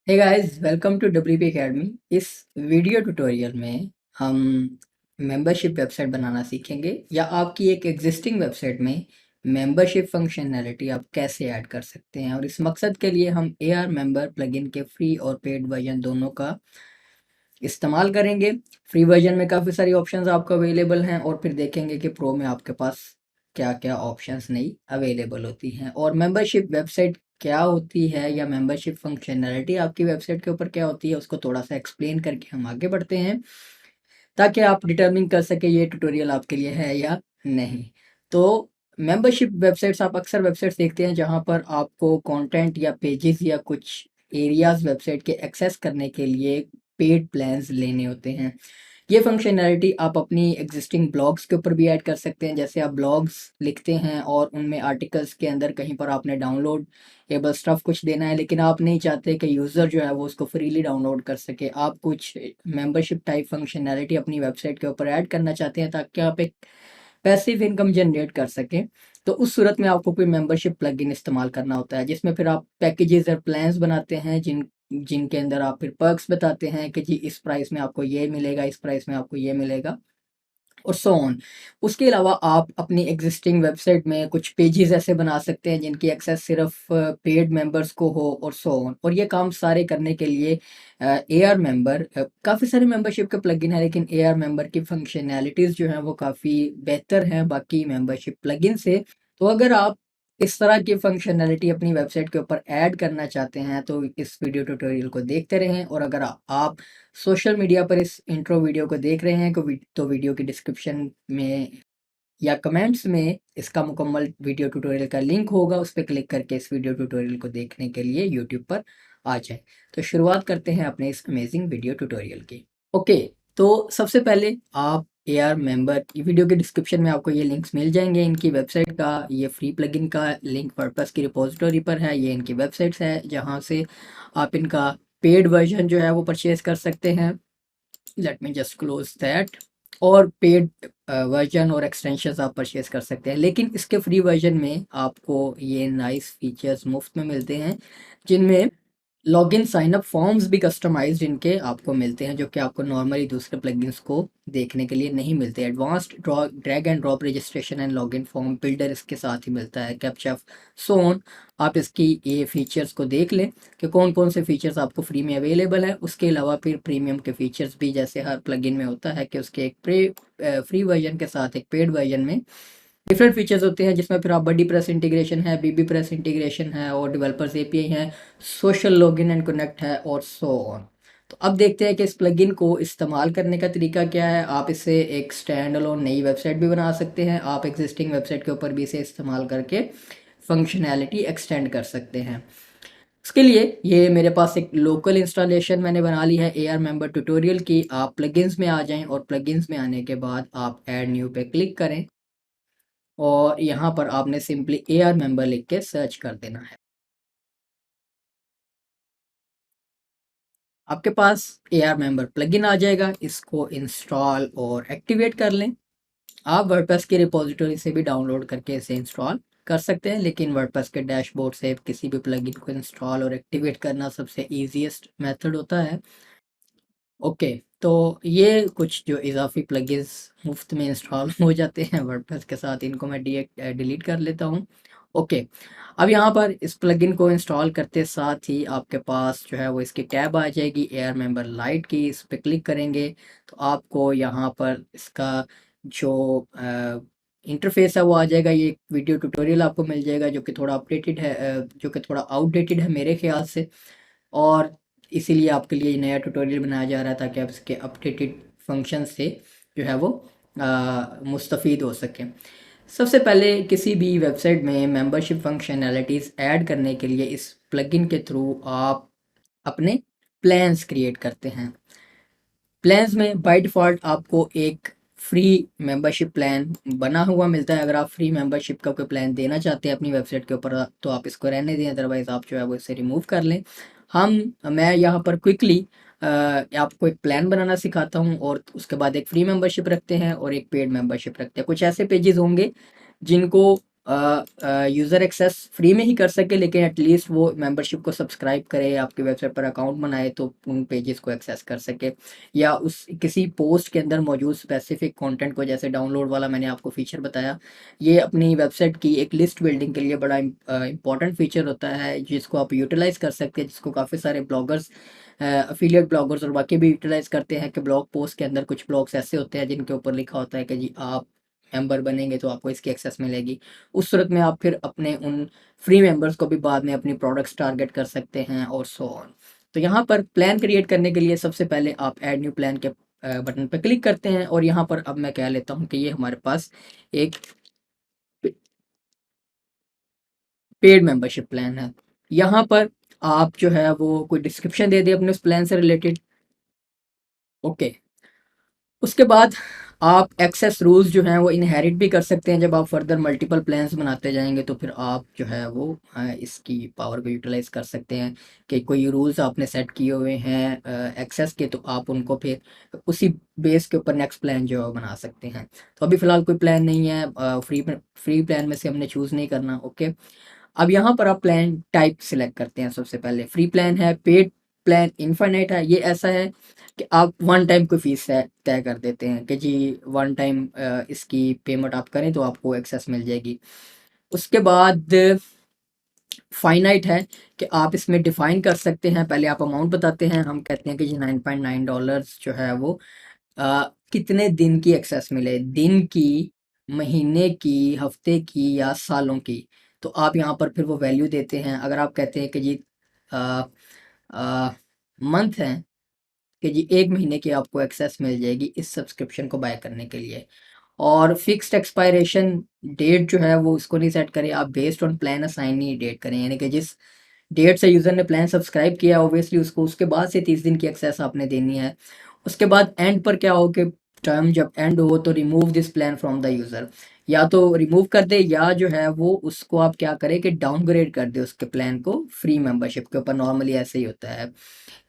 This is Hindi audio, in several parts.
Hey guys, welcome to WP academy. इस वीडियो ट्यूटोरियल में हम मेंबरशिप वेबसाइट बनाना सीखेंगे या आपकी एक एग्जिस्टिंग वेबसाइट में मेंबरशिप फंक्शनैलिटी आप कैसे ऐड कर सकते हैं। और इस मकसद के लिए हम AR मेंबर प्लगइन के फ्री और पेड वर्जन दोनों का इस्तेमाल करेंगे। फ्री वर्जन में काफ़ी सारी ऑप्शंस आपको अवेलेबल हैं और फिर देखेंगे कि प्रो में आपके पास क्या क्या ऑप्शंस नई अवेलेबल होती हैं। और मेंबरशिप वेबसाइट क्या होती है या मेंबरशिप फंक्शनैलिटी आपकी वेबसाइट के ऊपर क्या होती है, उसको थोड़ा सा एक्सप्लेन करके हम आगे बढ़ते हैं, ताकि आप डिटर्मिन कर सके ये ट्यूटोरियल आपके लिए है या नहीं। तो मेंबरशिप वेबसाइट्स, आप अक्सर वेबसाइट्स देखते हैं जहाँ पर आपको कंटेंट या पेजेस या कुछ एरियाज वेबसाइट के एक्सेस करने के लिए पेड प्लान्स लेने होते हैं। ये फंक्शनैलिटी आप अपनी एग्जिस्टिंग ब्लॉग्स के ऊपर भी ऐड कर सकते हैं। जैसे आप ब्लॉग्स लिखते हैं और उनमें आर्टिकल्स के अंदर कहीं पर आपने डाउनलोड एबल स्टफ कुछ देना है, लेकिन आप नहीं चाहते कि यूज़र जो है वो उसको फ्रीली डाउनलोड कर सके। आप कुछ मेंबरशिप टाइप फंक्शनैलिटी अपनी वेबसाइट के ऊपर ऐड करना चाहते हैं ताकि आप एक पैसिव इनकम जनरेट कर सकें। तो उस सूरत में आपको कोई मेंबरशिप प्लगइन इस्तेमाल करना होता है, जिसमें फिर आप पैकेजेस और प्लान्स बनाते हैं जिनके अंदर आप फिर पर्क्स बताते हैं कि जी इस प्राइस में आपको ये मिलेगा, इस प्राइस में आपको ये मिलेगा, और सो ऑन। उसके अलावा आप अपनी एग्जिस्टिंग वेबसाइट में कुछ पेजेस ऐसे बना सकते हैं जिनकी एक्सेस सिर्फ पेड मेंबर्स को हो, और सो ऑन। और ये काम सारे करने के लिए AR मेंबर, काफ़ी सारे मेंबरशिप के प्लगइन है, लेकिन AR मेंबर की फंक्शनैलिटीज़ जो हैं वो काफ़ी बेहतर हैं बाकी मेंबरशिप प्लगइन से। तो अगर आप इस तरह की फंक्शनैलिटी अपनी वेबसाइट के ऊपर ऐड करना चाहते हैं तो इस वीडियो ट्यूटोरियल को देखते रहें। और अगर आप सोशल मीडिया पर इस इंट्रो वीडियो को देख रहे हैं तो वीडियो की डिस्क्रिप्शन में या कमेंट्स में इसका मुकम्मल वीडियो ट्यूटोरियल का लिंक होगा, उस पर क्लिक करके इस वीडियो ट्यूटोरियल को देखने के लिए यूट्यूब पर आ जाए। तो शुरुआत करते हैं अपने इस अमेजिंग वीडियो ट्यूटोरियल की। ओके, तो सबसे पहले आप AR मेंबर की वीडियो के डिस्क्रिप्शन में आपको ये लिंक्स मिल जाएंगे। इनकी वेबसाइट का, ये फ्री प्लगइन का लिंक वर्डप्रेस की रिपोजिटरी पर है। ये इनकी वेबसाइट्स है जहाँ से आप इनका पेड वर्जन जो है वो परचेज कर सकते हैं। Let me just close that. और पेड वर्जन और एक्सटेंशंस आप परचेज कर सकते हैं, लेकिन इसके फ्री वर्जन में आपको ये नाइस फीचर्स मुफ्त में मिलते हैं, जिनमें लॉगिन साइन अप फॉर्म्स भी कस्टमाइज्ड इनके आपको मिलते हैं, जो कि आपको नॉर्मली दूसरे प्लगइन्स को देखने के लिए नहीं मिलते। Advanced drag and drop registration and login form builder इसके साथ ही मिलता है, कैप्चा सोन। आप इसकी ये फीचर्स को देख लें कि कौन कौन से फीचर्स आपको फ्री में अवेलेबल है। उसके अलावा फिर प्रीमियम के फीचर्स भी, जैसे हर प्लगइन में होता है कि उसके एक फ्री वर्जन के साथ एक पेड वर्जन में डिफरेंट फीचर्स होते हैं, जिसमें फिर आप बडी प्रेस इंटीग्रेशन है, बीबी प्रेस इंटीग्रेशन है, और डेवलपर्स API है, सोशल लॉगिन एंड कनेक्ट है, और सो ऑन। तो अब देखते हैं कि इस प्लगइन को इस्तेमाल करने का तरीका क्या है। आप इसे एक स्टैंड अलोन नई वेबसाइट भी बना सकते हैं। आप एग्जिस्टिंग वेबसाइट के ऊपर भी इसे इस्तेमाल करके फंक्शनैलिटी एक्सटेंड कर सकते हैं। उसके लिए ये मेरे पास एक लोकल इंस्टॉलेशन मैंने बना ली है AR मेंबर ट्यूटोरियल की। आप प्लगइन्स में आ जाएं और प्लगइन्स में आने के बाद आप ऐड न्यू पे क्लिक करें और यहाँ पर आपने सिंपली AR मेंबर लिख के सर्च कर देना है। आपके पास AR मेंबर प्लगइन आ जाएगा। इसको इंस्टॉल और एक्टिवेट कर लें। आप वर्डप्रेस की रिपोजिटरी से भी डाउनलोड करके इसे इंस्टॉल कर सकते हैं, लेकिन वर्डप्रेस के डैशबोर्ड से किसी भी प्लगइन को इंस्टॉल और एक्टिवेट करना सबसे ईजीएस्ट मेथड होता है। ओके, तो ये कुछ जो इजाफी प्लगइन्स मुफ्त में इंस्टॉल हो जाते हैं वर्डप्रेस के साथ, इनको मैं डिलीट कर लेता हूँ। ओके, अब यहाँ पर इस प्लगइन को इंस्टॉल करते साथ ही आपके पास जो है वो इसकी टैब आ जाएगी AR मेंबर लाइट की। इस पर क्लिक करेंगे तो आपको यहाँ पर इसका जो इंटरफेस है वो आ जाएगा। ये वीडियो ट्यूटोरियल आपको मिल जाएगा जो कि थोड़ा अपडेटेड है, जो कि थोड़ा आउटडेटेड है मेरे ख्याल से, और इसीलिए आपके लिए नया ट्यूटोरियल बनाया जा रहा है ताकि आप इसके अपडेटेड फंक्शन से जो है वो मुस्तफ़ीद हो सकें। सबसे पहले किसी भी वेबसाइट में मेंबरशिप फंक्शनैलिटीज़ ऐड करने के लिए इस प्लगइन के थ्रू आप अपने प्लान्स क्रिएट करते हैं। प्लान्स में बाय डिफ़ॉल्ट आपको एक फ्री मेंबरशिप प्लान बना हुआ मिलता है। अगर आप फ्री मेंबरशिप का कोई प्लान देना चाहते हैं अपनी वेबसाइट के ऊपर तो आप इसको रहने दें, अदरवाइज़ आप जो है वो इसे रिमूव कर लें। मैं यहाँ पर क्विकली आपको एक प्लान बनाना सिखाता हूँ और उसके बाद एक फ्री मेंबरशिप रखते हैं और एक पेड मेंबरशिप रखते हैं। कुछ ऐसे पेजेस होंगे जिनको यूज़र एक्सेस फ्री में ही कर सके, लेकिन एटलीस्ट वो मेंबरशिप को सब्सक्राइब करे, आपकी वेबसाइट पर अकाउंट बनाए तो उन पेजेस को एक्सेस कर सके, या उस किसी पोस्ट के अंदर मौजूद स्पेसिफिक कंटेंट को, जैसे डाउनलोड वाला मैंने आपको फीचर बताया, ये अपनी वेबसाइट की एक लिस्ट बिल्डिंग के लिए बड़ा इंपॉर्टेंट फीचर होता है, जिसको आप यूटिलाइज़ कर सकते हैं, जिसको काफ़ी सारे ब्लॉगर्स, एफिलिएट ब्लॉगर्स और बाकी भी यूटिलाइज़ करते हैं, कि ब्लॉग पोस्ट के अंदर कुछ ब्लॉग्स ऐसे होते हैं जिनके ऊपर लिखा होता है कि जी आप मेंबर बनेंगे तो आपको इसकी एक्सेस मिलेगी। उस सूरत में आप फिर अपने उन फ्री मेंबर्स को भी बाद में अपनी प्रोडक्ट्स टारगेट कर सकते हैं और सो ऑन। तो यहाँ पर प्लान क्रिएट करने के लिए सबसे पहले आप ऐड न्यू प्लान के बटन पर क्लिक करते हैं, और यहाँ पर अब मैं कह लेता हूँ कि ये हमारे पास एक पेड मेंबरशिप प्लान है। यहाँ पर आप जो है वो कोई डिस्क्रिप्शन दे दें अपने उस प्लान से रिलेटेड। ओके, उसके बाद आप एक्सेस रूल्स जो हैं वो इनहेरिट भी कर सकते हैं। जब आप फर्दर मल्टीपल प्लान्स बनाते जाएंगे तो फिर आप जो है वो इसकी पावर को यूटिलाइज कर सकते हैं, कि कोई रूल्स आपने सेट किए हुए हैं एक्सेस के, तो आप उनको फिर उसी बेस के ऊपर नेक्स्ट प्लान जो है वो बना सकते हैं। तो अभी फ़िलहाल कोई प्लान नहीं है, फ्री प्लान में से हमने चूज़ नहीं करना। ओके, अब यहाँ पर आप प्लान टाइप सिलेक्ट करते हैं। सबसे पहले फ्री प्लान है, पेड प्लान इनफाइनाइट है। ये ऐसा है कि आप वन टाइम कोई फीस तय कर देते हैं कि जी वन टाइम इसकी पेमेंट आप करें तो आपको एक्सेस मिल जाएगी। उसके बाद फाइनाइट है कि आप इसमें डिफाइन कर सकते हैं। पहले आप अमाउंट बताते हैं, हम कहते हैं कि जी $9.9 जो है वो कितने दिन की एक्सेस मिले, दिन की, महीने की, हफ्ते की या सालों की। तो आप यहाँ पर फिर वो वैल्यू देते हैं। अगर आप कहते हैं कि जी मंथ है, कि जी 1 महीने की आपको एक्सेस मिल जाएगी इस सब्सक्रिप्शन को बाय करने के लिए। और फिक्स्ड एक्सपायरेशन डेट जो है वो उसको नहीं सेट करें, आप बेस्ड ऑन प्लान असाइन ही डेट करें, यानी कि जिस डेट से यूज़र ने प्लान सब्सक्राइब किया ऑब्वियसली उसको उसके बाद से 30 दिन की एक्सेस आपने देनी है। उसके बाद एंड पर क्या हो कि टर्म जब एंड हो तो remove this plan from the user, या तो रिमूव कर दे या जो है वो उसको आप क्या करें कि डाउनग्रेड कर दे उसके प्लान को फ्री मेंबरशिप के ऊपर। नॉर्मली ऐसे ही होता है।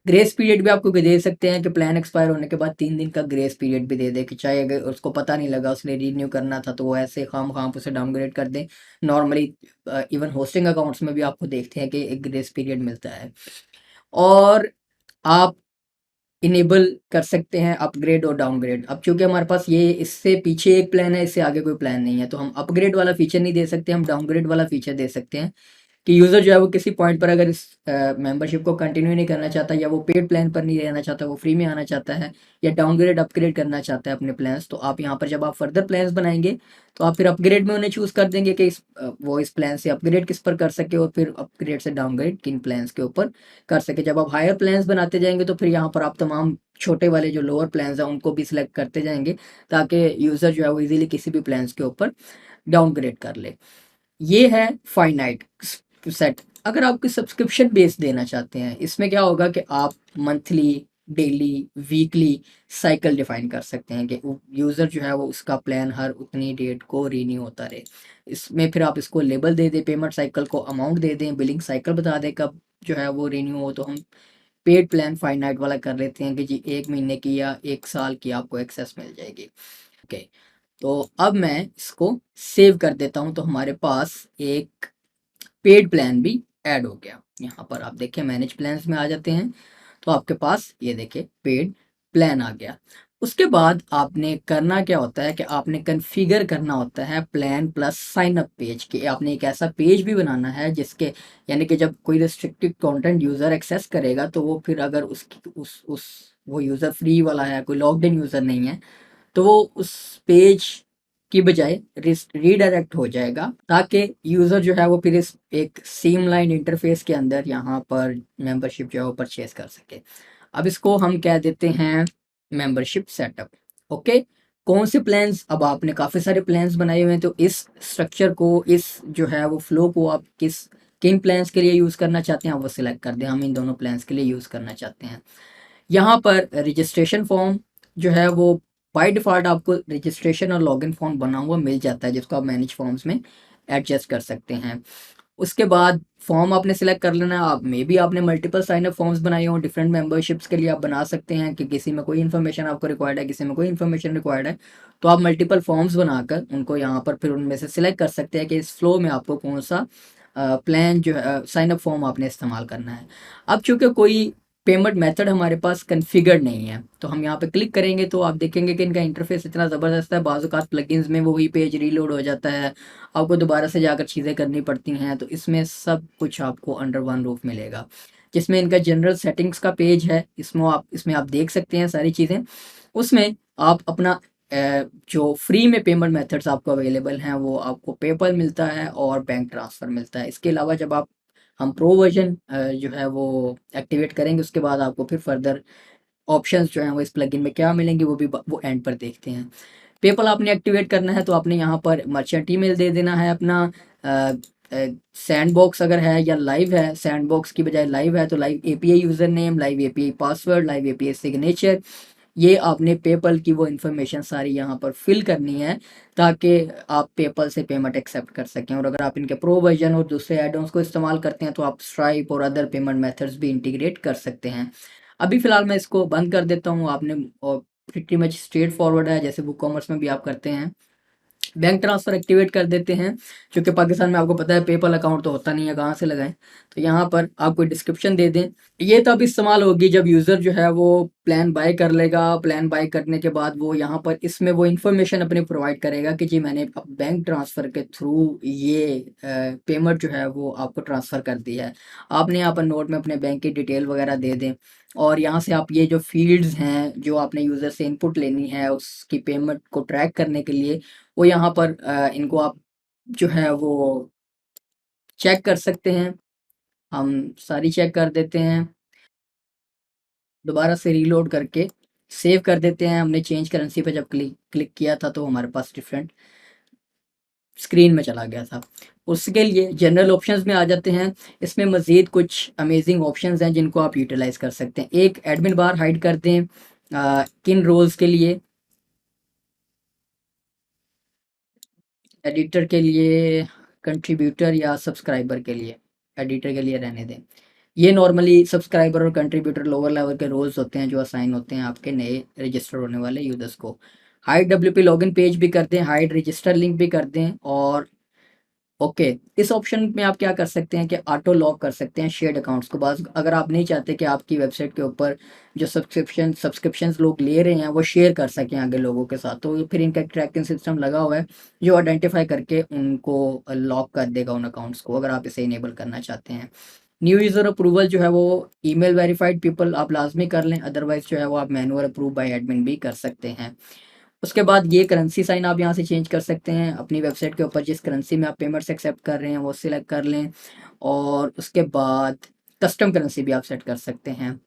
ग्रेस पीरियड भी आपको दे सकते हैं कि प्लान एक्सपायर होने के बाद 3 दिन का ग्रेस पीरियड भी दे दे, कि चाहे अगर उसको पता नहीं लगा उसने रीन्यू करना था तो वो ऐसे खाम खाम उसे डाउनग्रेड कर दें। नॉर्मली इवन होस्टिंग अकाउंट्स में भी आपको देखते हैं कि एक ग्रेस पीरियड मिलता है। और आप इनेबल कर सकते हैं अपग्रेड और डाउनग्रेड। अब चूंकि हमारे पास ये इससे पीछे एक प्लान है, इससे आगे कोई प्लान नहीं है, तो हम अपग्रेड वाला फीचर नहीं दे सकते, हम डाउनग्रेड वाला फीचर दे सकते हैं, कि यूज़र जो है वो किसी पॉइंट पर अगर इस मेंबरशिप को कंटिन्यू नहीं करना चाहता, या वो पेड प्लान पर नहीं रहना चाहता, वो फ्री में आना चाहता है, या डाउनग्रेड अपग्रेड करना चाहता है अपने प्लान्स, तो आप यहाँ पर जब आप फर्दर प्लान्स बनाएंगे तो आप फिर अपग्रेड में उन्हें चूज़ कर देंगे कि वो इस प्लान से अपग्रेड किस पर कर सके, और फिर अपग्रेड से डाउनग्रेड किन प्लान्स के ऊपर कर सके। जब आप हायर प्लान्स बनाते जाएंगे तो फिर यहाँ पर आप तमाम छोटे वाले जो लोअर प्लान्स हैं उनको भी सिलेक्ट करते जाएंगे, ताकि यूज़र जो है वो इजीली किसी भी प्लान्स के ऊपर डाउनग्रेड कर ले। ये है फाइनाइट सेट। अगर आप कोई सब्सक्रिप्शन बेस देना चाहते हैं, इसमें क्या होगा कि आप monthly, daily, weekly cycle define कर सकते हैं कि यूज़र जो है वो उसका प्लान हर उतनी डेट को रीन्यू होता रहे। इसमें फिर आप इसको लेबल दे दें, पेमेंट साइकिल को अमाउंट दे दें, बिलिंग साइकिल बता दें कब जो है वो रीन्यू हो। तो हम पेड प्लान फाइनाइट वाला कर लेते हैं कि जी 1 महीने की या 1 साल की आपको एक्सेस मिल जाएगी। ओके, तो अब मैं इसको सेव कर देता हूँ, तो हमारे पास एक पेड प्लान भी ऐड हो गया। यहाँ पर आप देखें मैनेज प्लान्स में आ जाते हैं, तो आपके पास ये देखिए पेड प्लान आ गया। उसके बाद आपने करना क्या होता है कि आपने कॉन्फ़िगर करना होता है plan plus sign up page, कि आपने एक ऐसा पेज भी बनाना है जिसके, यानी कि जब कोई रिस्ट्रिक्टेड कंटेंट यूज़र एक्सेस करेगा तो वो फिर अगर उसकी उस वो यूज़र फ्री वाला है, कोई लॉग्ड इन यूज़र नहीं है, तो वो उस पेज की बजाय रीडायरेक्ट हो जाएगा, ताकि यूज़र जो है वो फिर इस एक सीमलाइन इंटरफेस के अंदर यहाँ पर मेंबरशिप जो है वो परचेज कर सके। अब इसको हम कह देते हैं मेंबरशिप सेटअप। ओके, कौन से प्लान्स, अब आपने काफ़ी सारे प्लान्स बनाए हुए हैं, तो इस स्ट्रक्चर को, इस जो है वो फ्लो को आप किन प्लान्स के लिए यूज़ करना चाहते हैं वो सिलेक्ट कर दें। हम इन दोनों प्लान्स के लिए यूज़ करना चाहते हैं। यहाँ पर रजिस्ट्रेशन फॉर्म जो है वो बाय डिफ़ॉल्ट आपको रजिस्ट्रेशन और लॉगिन फॉर्म बना हुआ मिल जाता है, जिसको आप मैनेज फॉर्म्स में एडजस्ट कर सकते हैं। उसके बाद फॉर्म आपने सिलेक्ट कर लेना है। आप मे बी आपने मल्टीपल साइन अप फॉर्म्स बनाए हों डिफरेंट मेंबरशिप्स के लिए, आप बना सकते हैं कि किसी में कोई इन्फॉर्मेशन आपको रिक्वायर्ड है, किसी में कोई इन्फॉर्मेशन रिक्वायर्ड है, तो आप मल्टीपल फॉर्म्स बनाकर उनको यहाँ पर फिर उनमें से सिलेक्ट कर सकते हैं कि इस फ्लो में आपको कौन सा प्लान जो है साइन अप फॉर्म आपने इस्तेमाल करना है। अब चूंकि कोई पेमेंट मेथड हमारे पास कन्फिगर्ड नहीं है, तो हम यहाँ पे क्लिक करेंगे तो आप देखेंगे कि इनका इंटरफेस इतना ज़बरदस्त है, बाज़ औक़ात प्लगइन्स में वो वही पेज रीलोड हो जाता है, आपको दोबारा से जाकर चीज़ें करनी पड़ती हैं। तो इसमें सब कुछ आपको अंडर वन रूफ मिलेगा, जिसमें इनका जनरल सेटिंग्स का पेज है, इसमें आप देख सकते हैं सारी चीज़ें। उसमें आप अपना जो फ्री में पेमेंट मेथड्स आपको अवेलेबल हैं वो आपको पेपल मिलता है और बैंक ट्रांसफ़र मिलता है। इसके अलावा जब आप हम प्रो वर्जन जो है वो एक्टिवेट करेंगे, उसके बाद आपको फिर फर्दर ऑप्शंस जो हैं वो इस प्लगइन में क्या मिलेंगे वो एंड पर देखते हैं। पेपल आपने एक्टिवेट करना है तो आपने यहाँ पर मर्चेंट ईमेल दे देना है अपना। सैंडबॉक्स अगर है या लाइव है, सैंडबॉक्स की बजाय लाइव है तो live API user name, live API password, live API signature, ये आपने पेपल की वो इन्फॉर्मेशन सारी यहाँ पर फिल करनी है ताकि आप पेपल से पेमेंट एक्सेप्ट कर सकें। और अगर आप इनके प्रो वर्जन और दूसरे एड ऑन्स को इस्तेमाल करते हैं तो आप स्ट्राइप और अदर पेमेंट मेथड्स भी इंटीग्रेट कर सकते हैं। अभी फ़िलहाल मैं इसको बंद कर देता हूँ। आपने प्रिटी मच स्ट्रेट फॉरवर्ड है, जैसे बुक कॉमर्स में भी आप करते हैं। बैंक ट्रांसफ़र एक्टिवेट कर देते हैं, क्योंकि पाकिस्तान में आपको पता है पेपल अकाउंट तो होता नहीं है, कहाँ से लगाएं। तो यहाँ पर आप कोई डिस्क्रिप्शन दे दें। ये तब इस्तेमाल होगी जब यूज़र जो है वो प्लान बाय कर लेगा। प्लान बाय करने के बाद वो यहाँ पर इसमें वो इन्फॉर्मेशन अपनी प्रोवाइड करेगा कि जी मैंने बैंक ट्रांसफ़र के थ्रू ये पेमेंट जो है वो आपको ट्रांसफ़र कर दी है। आपने यहाँ पर नोट में अपने बैंक की डिटेल वगैरह दे दें और यहाँ से आप ये जो फील्ड्स हैं जो आपने यूज़र से इनपुट लेनी है उसकी पेमेंट को ट्रैक करने के लिए, वो यहाँ पर इनको आप जो है वो चेक कर सकते हैं। हम सारी चेक कर देते हैं, दोबारा से रीलोड करके सेव कर देते हैं। हमने चेंज करेंसी पे जब क्लिक क्लिक किया था तो हमारे पास डिफरेंट स्क्रीन में चला गया था। उसके लिए जनरल ऑप्शंस में आ जाते हैं। इसमें मज़ीद कुछ अमेजिंग ऑप्शंस हैं जिनको आप यूटिलाइज़ कर सकते हैं। एक एडमिन बार हाइड कर दें किन रोल्स के लिए, एडिटर के लिए, कंट्रीब्यूटर या सब्सक्राइबर के लिए। एडिटर के लिए रहने दें। ये नॉर्मली सब्सक्राइबर और कंट्रीब्यूटर लोअर लेवल के रोल्स होते हैं जो असाइन होते हैं आपके नए रजिस्टर होने वाले यूजर्स को। हाइड डब्ल्यूपी लॉगिन पेज भी कर दें, हाइड रजिस्टर लिंक भी कर दें। और ओके, इस ऑप्शन में आप क्या कर सकते हैं कि ऑटो लॉक कर सकते हैं शेयर्ड अकाउंट्स को। बस अगर आप नहीं चाहते कि आपकी वेबसाइट के ऊपर जो सब्सक्रिप्शंस लोग ले रहे हैं वो शेयर कर सकें आगे लोगों के साथ, तो फिर इनका ट्रैकिंग सिस्टम लगा हुआ है जो आइडेंटिफाई करके उनको लॉक कर देगा उन अकाउंट्स को, अगर आप इसे इनेबल करना चाहते हैं। न्यू यूज़र अप्रूवल जो है वो ईमेल वेरीफाइड पीपल आप लाजमी कर लें, अदरवाइज जो है वो आप मैनुअल अप्रूव बाय एडमिन भी कर सकते हैं। उसके बाद ये करेंसी साइन आप यहाँ से चेंज कर सकते हैं। अपनी वेबसाइट के ऊपर जिस करेंसी में आप पेमेंट्स एक्सेप्ट कर रहे हैं वो सिलेक्ट कर लें। और उसके बाद कस्टम करेंसी भी आप सेट कर सकते हैं।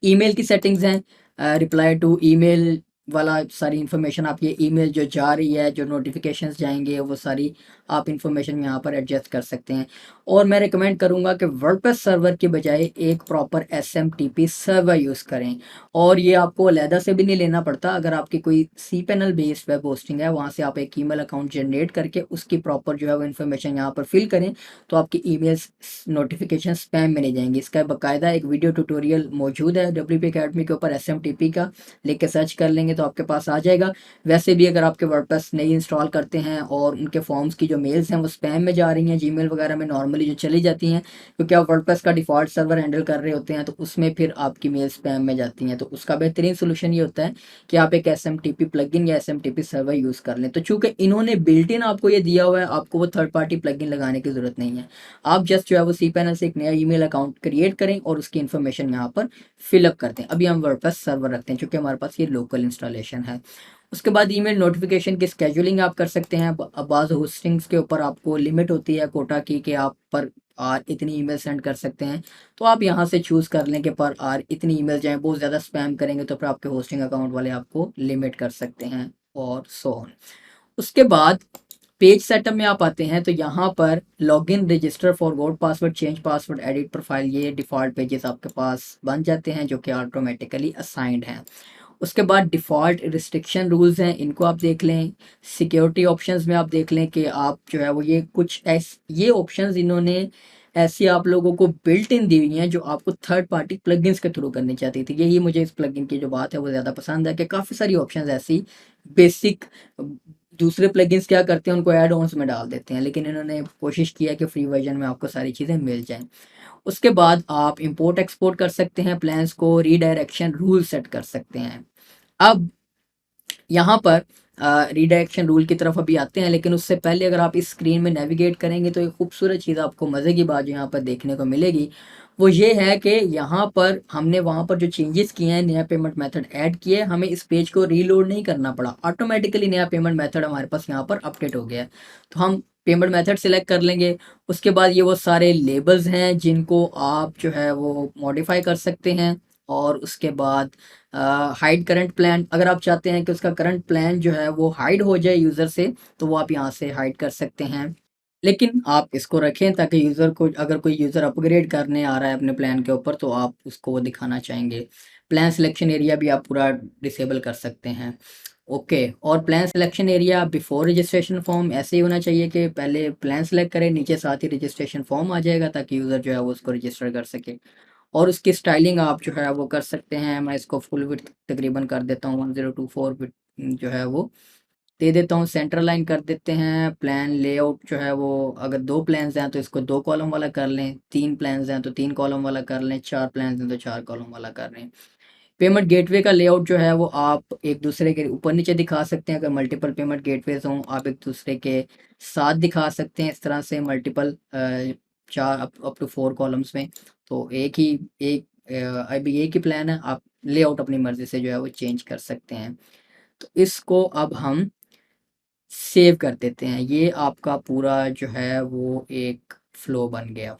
ईमेल की सेटिंग्स हैं, रिप्लाई टू ईमेल वाला सारी इन्फॉर्मेशन, आप ये ईमेल जो जा रही है, जो नोटिफिकेशंस जाएंगे, वो सारी आप इन्फॉर्मेशन यहाँ पर एडजस्ट कर सकते हैं। और मैं रिकमेंड करूँगा कि वर्डप्रेस सर्वर की बजाय एक प्रॉपर एसएमटीपी सर्वर यूज़ करें। और ये आपको अलहदा से भी नहीं लेना पड़ता। अगर आपकी कोई cPanel बेस्ड वेब होस्टिंग है, वहाँ से आप एक ईमेल अकाउंट जनरेट करके उसकी प्रॉपर जो है वो इन्फॉर्मेशन यहाँ पर फिल करें तो आपकी ईमेल्स नोटिफिकेशन स्पैम में नहीं जाएंगी। इसका बाकायदा एक वीडियो ट्यूटोरियल मौजूद है WP Academy के ऊपर, SMTP का, लिख के सर्च कर लेंगे तो आपके पास आ जाएगा। वैसे भी अगर आपके वर्डप्रेस नहीं इंस्टॉल करते हैं और उनके फॉर्म्स की जो मेल्स हैं वो स्पैम में जा रही हैं, जीमेल वगैरह में नॉर्मली जो चली जाती हैं, क्योंकि आप वर्डप्रेस का डिफ़ॉल्ट सर्वर हैंडल कर रहे होते हैं तो उसमें फिर आपकी मेल स्पैम में जाती हैं। तो उसका बेहतरीन सोल्यूशन ये होता है कि आप एक SMTP प्लगइन या SMTP सर्वर यूज़ कर लें। तो चूँकि इन्होंने बिल्ट इन आपको ये दिया हुआ है, आपको वो थर्ड पार्टी प्लगइन लगाने की ज़रूरत नहीं है। आप जस्ट जो है वो cPanel से एक नया ईमेल अकाउंट क्रिएट करें और उसकी इन्फॉर्मेशन यहाँ पर फिलअप करते हैं। अभी हम वर्डप्रेस सर्वर रखते हैं क्योंकि हमारे पास ये लोकल इंस्टॉलेशन है। उसके बाद ईमेल नोटिफिकेशन की स्केजुलिंग आप कर सकते हैं। बाज़ होस्टिंग्स के ऊपर आपको लिमिट होती है कोटा की कि आप पर आर इतनी ईमेल सेंड कर सकते हैं, तो आप यहाँ से चूज़ कर लें कि पर आर इतनी ईमेल जाएँ। बहुत ज़्यादा स्पैम करेंगे तो फिर आपके होस्टिंग अकाउंट वाले आपको लिमिट कर सकते हैं और सो ऑन। उसके बाद पेज सेटअप में आप आते हैं तो यहाँ पर login, register, forgot password, change password, edit profile, ये डिफ़ॉल्ट पेजेस आपके पास बन जाते हैं जो कि ऑटोमेटिकली असाइंड हैं। उसके बाद डिफ़ॉल्ट रिस्ट्रिक्शन रूल्स हैं, इनको आप देख लें। सिक्योरिटी ऑप्शंस में आप देख लें कि आप जो है वो ये कुछ ये ऑप्शंस इन्होंने ऐसी आप लोगों को बिल्ट इन दी हुई हैं जो आपको थर्ड पार्टी प्लगइन्स के थ्रू करनी चाहती थी। यही मुझे इस प्लगइन की जो बात है वो ज़्यादा पसंद है कि काफ़ी सारी ऑप्शंस ऐसी बेसिक दूसरे प्लगइन्स क्या करते हैं, उनको ऐड ऑन्स में डाल देते हैं, लेकिन इन्होंने कोशिश किया कि फ्री वर्जन में आपको सारी चीज़ें मिल जाएँ। उसके बाद आप इंपोर्ट एक्सपोर्ट कर सकते हैं प्लान्स को, रीडायरेक्शन रूल सेट कर सकते हैं। अब यहाँ पर रीडायरेक्शन रूल की तरफ अभी आते हैं, लेकिन उससे पहले अगर आप इस स्क्रीन में नेविगेट करेंगे तो एक खूबसूरत चीज़ आपको मज़े की बात जो यहाँ पर देखने को मिलेगी वो ये है कि यहाँ पर हमने वहाँ पर जो चेंजेस किए हैं, नया पेमेंट मेथड ऐड किए, हमें इस पेज को रीलोड नहीं करना पड़ा, ऑटोमेटिकली नया पेमेंट मेथड हमारे पास यहाँ पर अपडेट हो गया है। तो हम पेमेंट मेथड सेलेक्ट कर लेंगे। उसके बाद ये वो सारे लेबल्स हैं जिनको आप जो है वो मॉडिफाई कर सकते हैं। और उसके बाद हाइड करंट प्लान, अगर आप चाहते हैं कि उसका करंट प्लान जो है वो हाइड हो जाए यूज़र से, तो वो आप यहाँ से हाइड कर सकते हैं। लेकिन आप इसको रखें ताकि यूज़र को, अगर कोई यूज़र अपग्रेड करने आ रहा है अपने प्लान के ऊपर, तो आप उसको वो दिखाना चाहेंगे। प्लान सिलेक्शन एरिया भी आप पूरा डिसेबल कर सकते हैं। ओके, और plan selection area before registration form ऐसे ही होना चाहिए कि पहले प्लान सेलेक्ट करें, नीचे साथ ही रजिस्ट्रेशन फॉर्म आ जाएगा ताकि यूज़र जो है वो उसको रजिस्टर कर सके। और उसकी स्टाइलिंग आप जो है वो कर सकते हैं। मैं इसको फुल विड्थ तकरीबन कर देता हूँ 1024 विड्थ जो है वो दे देता हूँ। सेंटर लाइन कर देते हैं। प्लान लेआउट जो है वो, अगर 2 प्लान्स हैं तो इसको 2 कॉलम वाला कर लें, 3 प्लान्स हैं तो 3 कॉलम वाला कर लें, 4 प्लान्स हैं तो 4 कॉलम वाला कर लें। पेमेंट गेटवे का लेआउट जो है वो आप एक दूसरे के ऊपर नीचे दिखा सकते हैं। अगर मल्टीपल पेमेंट गेटवेज हों, आप एक दूसरे के साथ दिखा सकते हैं इस तरह से मल्टीपल 4 अप टू 4 कॉलम्स में। तो अभी एक ही प्लान है, आप लेआउट अपनी मर्ज़ी से जो है वो चेंज कर सकते हैं। तो इसको अब हम सेव कर देते हैं। ये आपका पूरा जो है वो एक फ्लो बन गया।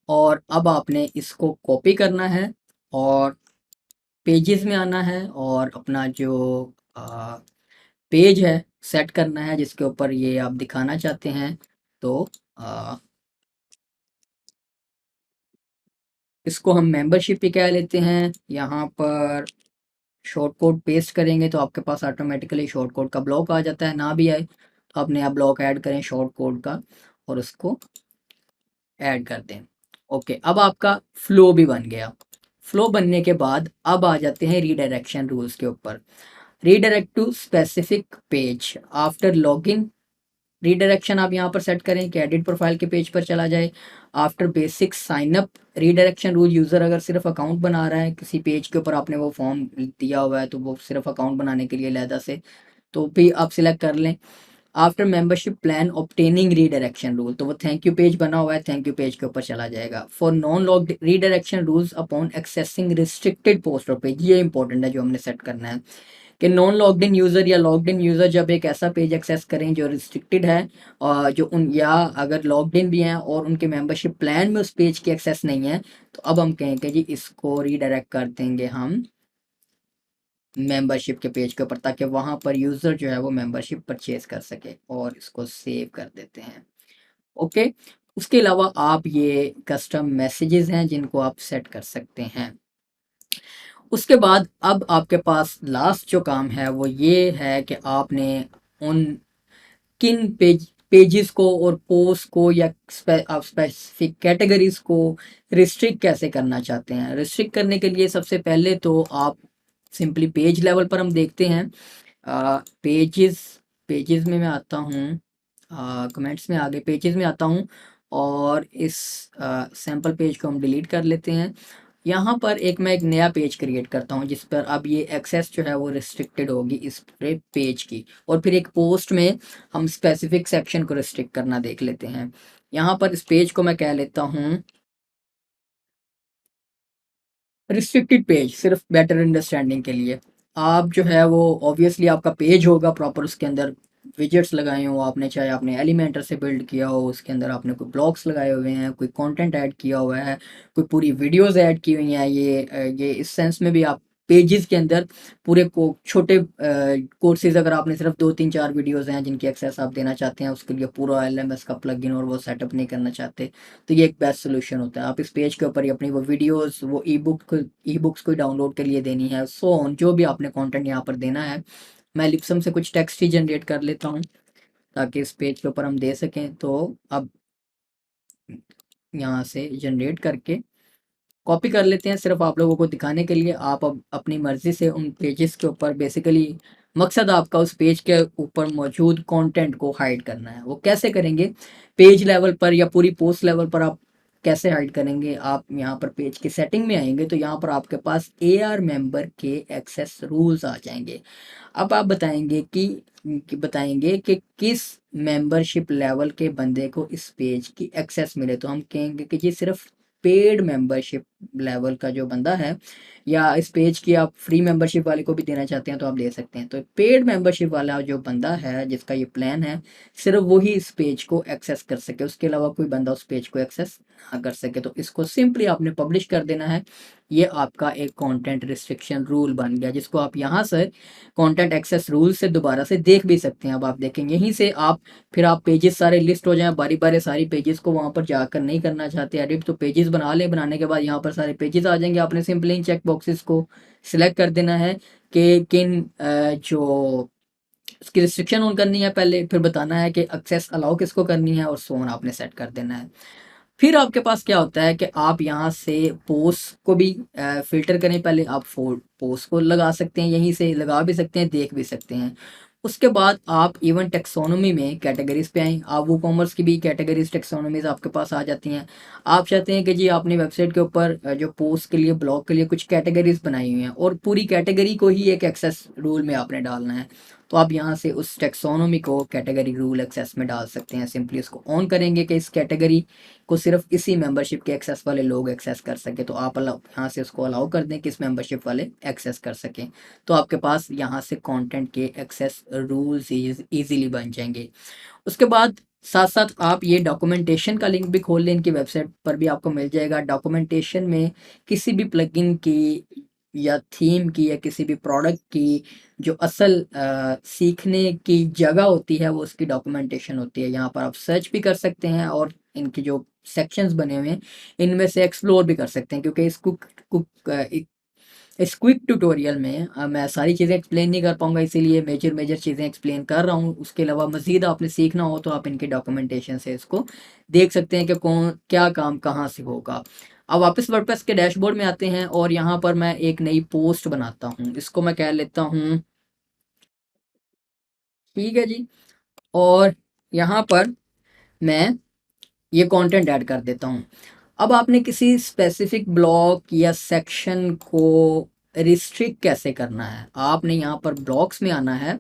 और अब आपने इसको कॉपी करना है और पेजेस में आना है और अपना जो पेज है सेट करना है जिसके ऊपर ये आप दिखाना चाहते हैं। तो आ, इसको हम मेंबरशिप पे क्या लेते हैं, यहाँ पर शॉर्ट कोड पेस्ट करेंगे तो आपके पास ऑटोमेटिकली शॉर्ट कोड का ब्लॉक आ जाता है। ना भी आए तो आप नया ब्लॉक ऐड करें शॉर्ट कोड का और उसको ऐड कर दें। ओके, अब आपका फ्लो भी बन गया। फ्लो बनने के बाद अब आ जाते हैं रीडायरेक्शन रूल्स के ऊपर। Redirect to specific page after login. Redirection आप यहाँ पर सेट करें कि एडिट प्रोफाइल के पेज पर चला जाए। After basic sign up redirection rule, user अगर सिर्फ अकाउंट बना रहा है किसी पेज के ऊपर, आपने वो फॉर्म दिया हुआ है तो वो सिर्फ अकाउंट बनाने के लिए अलहदा से, तो भी आप सिलेक्ट कर लें। After membership plan obtaining redirection rule, तो वो थैंक यू पेज बना हुआ है, थैंक यू पेज के ऊपर चला जाएगा। For non logged redirection rules upon accessing restricted post और पेज, ये इंपॉर्टेंट है जो हमने सेट करना है कि नॉन लॉग्ड इन यूज़र या लॉग्ड इन यूज़र जब एक ऐसा पेज एक्सेस करें जो रिस्ट्रिक्टेड है, और जो उन, या अगर लॉग्ड इन भी हैं और उनके मेंबरशिप प्लान में उस पेज की एक्सेस नहीं है, तो अब हम कहेंगे जी इसको रीडायरेक्ट कर देंगे हम मेंबरशिप के पेज के ऊपर, ताकि वहाँ पर यूज़र जो है वो मेंबरशिप परचेज कर सके। और इसको सेव कर देते हैं। ओके, उसके अलावा आप ये कस्टम मैसेजेस हैं जिनको आप सेट कर सकते हैं। उसके बाद अब आपके पास लास्ट जो काम है वो ये है कि आपने उन किन पेजेस को और पोस्ट को या आप स्पेसिफिक कैटेगरीज को रिस्ट्रिक्ट कैसे करना चाहते हैं। रिस्ट्रिक्ट करने के लिए सबसे पहले तो आप सिंपली पेज लेवल पर हम देखते हैं। पेजेस पेजेस में मैं आता हूँ, कमेंट्स में आगे पेजेस में आता हूँ और इस सैम्पल पेज को हम डिलीट कर लेते हैं। यहाँ पर मैं एक नया पेज क्रिएट करता हूँ जिस पर अब ये एक्सेस जो है वो रिस्ट्रिक्टेड होगी इस पेज की। और फिर एक पोस्ट में हम स्पेसिफिक सेक्शन को रिस्ट्रिक्ट करना देख लेते हैं। यहाँ पर इस पेज को मैं कह लेता हूँ रिस्ट्रिक्टेड पेज, सिर्फ बेटर अंडरस्टैंडिंग के लिए। आप जो है वो ऑब्वियसली आपका पेज होगा प्रॉपर, उसके अंदर विजेट्स लगाए हो आपने, चाहे आपने एलिमेंटर से बिल्ड किया हो, उसके अंदर आपने कोई ब्लॉक्स लगाए हुए हैं, कोई कंटेंट ऐड किया हुआ है, कोई पूरी वीडियोस ऐड की हुई हैं। ये इस सेंस में भी आप पेजेस के अंदर पूरे को छोटे कोर्सेज, अगर आपने सिर्फ 2 3 4 वीडियोस हैं जिनकी एक्सेस आप देना चाहते हैं, उसके लिए पूरा एलएमएस का प्लगइन और वो सेटअप नहीं करना चाहते, तो ये एक बेस्ट सोल्यूशन होता है। आप इस पेज के ऊपर ही अपनी वो वीडियोस, वो ई बुक्स को डाउनलोड के लिए देनी है, सो ऑन जो भी आपने कंटेंट यहाँ पर देना है। मैं लिप्सम से कुछ टेक्स्ट ही जनरेट कर लेता हूँ ताकि इस पेज के ऊपर हम दे सकें। तो अब यहाँ से जनरेट करके कॉपी कर लेते हैं, सिर्फ आप लोगों को दिखाने के लिए। आप अब अपनी मर्जी से उन पेजेस के ऊपर बेसिकली, मकसद आपका उस पेज के ऊपर मौजूद कंटेंट को हाइड करना है। वो कैसे करेंगे? पेज लेवल पर या पूरी पोस्ट लेवल पर आप कैसे हाइड करेंगे? आप यहाँ पर पेज की सेटिंग में आएंगे तो यहाँ पर आपके पास AR मेंबर के एक्सेस रूल्स आ जाएंगे। अब आप बताएंगे कि किस मेंबरशिप लेवल के बंदे को इस पेज की एक्सेस मिले। तो हम कहेंगे कि जी सिर्फ पेड मेंबरशिप लेवल का जो बंदा है, या इस पेज की आप फ्री मेंबरशिप वाले को भी देना चाहते हैं तो आप दे सकते हैं। तो पेड मेंबरशिप वाला जो बंदा है जिसका ये प्लान है, सिर्फ वही इस पेज को एक्सेस कर सके, उसके अलावा कोई बंदा उस पेज को एक्सेस ना कर सके। तो इसको सिंपली आपने पब्लिश कर देना है। ये आपका एक कंटेंट रिस्ट्रिक्शन रूल बन गया, जिसको आप यहाँ से कंटेंट एक्सेस रूल से दोबारा से देख भी सकते हैं। अब आप देखें यहीं से आप, फिर आप पेजेस सारे लिस्ट हो जाएं बारी बारी, सारी पेजेस को वहां पर जाकर नहीं करना चाहते एडिट, तो पेजेस बना लें। बनाने के बाद यहाँ पर सारे पेजेस आ जाएंगे। आपने सिंपली इन चेक बॉक्सेस को सिलेक्ट कर देना है कि किन जो उसकी रिस्ट्रिक्शन ऑन करनी है पहले, फिर बताना है कि एक्सेस अलाउ किसको करनी है, और सो ऑन आपने सेट कर देना है। फिर आपके पास क्या होता है कि आप यहाँ से पोस्ट को भी फिल्टर करें। पहले आप पोस्ट को लगा सकते हैं, यहीं से लगा भी सकते हैं, देख भी सकते हैं। उसके बाद आप इवन टेक्सोनोमी में कैटेगरीज पे आएँ। आप वो कॉमर्स की भी कैटेगरीज टेक्सोनोमीज आपके पास आ जाती हैं। आप चाहते हैं कि जी आपने वेबसाइट के ऊपर जो पोस्ट के लिए, ब्लॉग के लिए कुछ कैटेगरीज बनाई हुई हैं, और पूरी कैटेगरी को ही एक एक्सेस रूल में आपने डालना है, तो आप यहाँ से उस टेक्सोनोमी को कैटेगरी रूल एक्सेस में डाल सकते हैं। सिंपली उसको ऑन करेंगे कि इस कैटेगरी को सिर्फ इसी मेंबरशिप के एक्सेस वाले लोग एक्सेस कर सके, तो आप अलाउ यहाँ से उसको अलाउ कर दें कि इस मेंबरशिप वाले एक्सेस कर सकें। तो आपके पास यहाँ से कंटेंट के एक्सेस रूल्स इजीली बन जाएंगे। उसके बाद साथ साथ आप ये डॉक्यूमेंटेशन का लिंक भी खोल लें, इनकी वेबसाइट पर भी आपको मिल जाएगा। डॉक्यूमेंटेशन में किसी भी प्लगइन की या थीम की या किसी भी प्रोडक्ट की जो असल सीखने की जगह होती है, वो उसकी डॉक्यूमेंटेशन होती है। यहाँ पर आप सर्च भी कर सकते हैं और इनके जो सेक्शंस बने हुए हैं इनमें से एक्सप्लोर भी कर सकते हैं, क्योंकि इस इस क्विक ट्यूटोरियल में मैं सारी चीज़ें एक्सप्लेन नहीं कर पाऊंगा, इसीलिए मेजर मेजर चीज़ें एक्सप्लेन कर रहा हूँ। उसके अलावा मज़ीद आपने सीखना हो तो आप इनके डॉक्यूमेंटेशन से इसको देख सकते हैं कि कौन क्या काम कहाँ से होगा। अब वापस वर्डप्रेस के डैशबोर्ड में आते हैं और यहाँ पर मैं एक नई पोस्ट बनाता हूँ, इसको मैं कह लेता हूँ, ठीक है जी। और यहाँ पर मैं ये कंटेंट ऐड कर देता हूँ। अब आपने किसी स्पेसिफिक ब्लॉक या सेक्शन को रिस्ट्रिक्ट कैसे करना है? आपने यहाँ पर ब्लॉक्स में आना है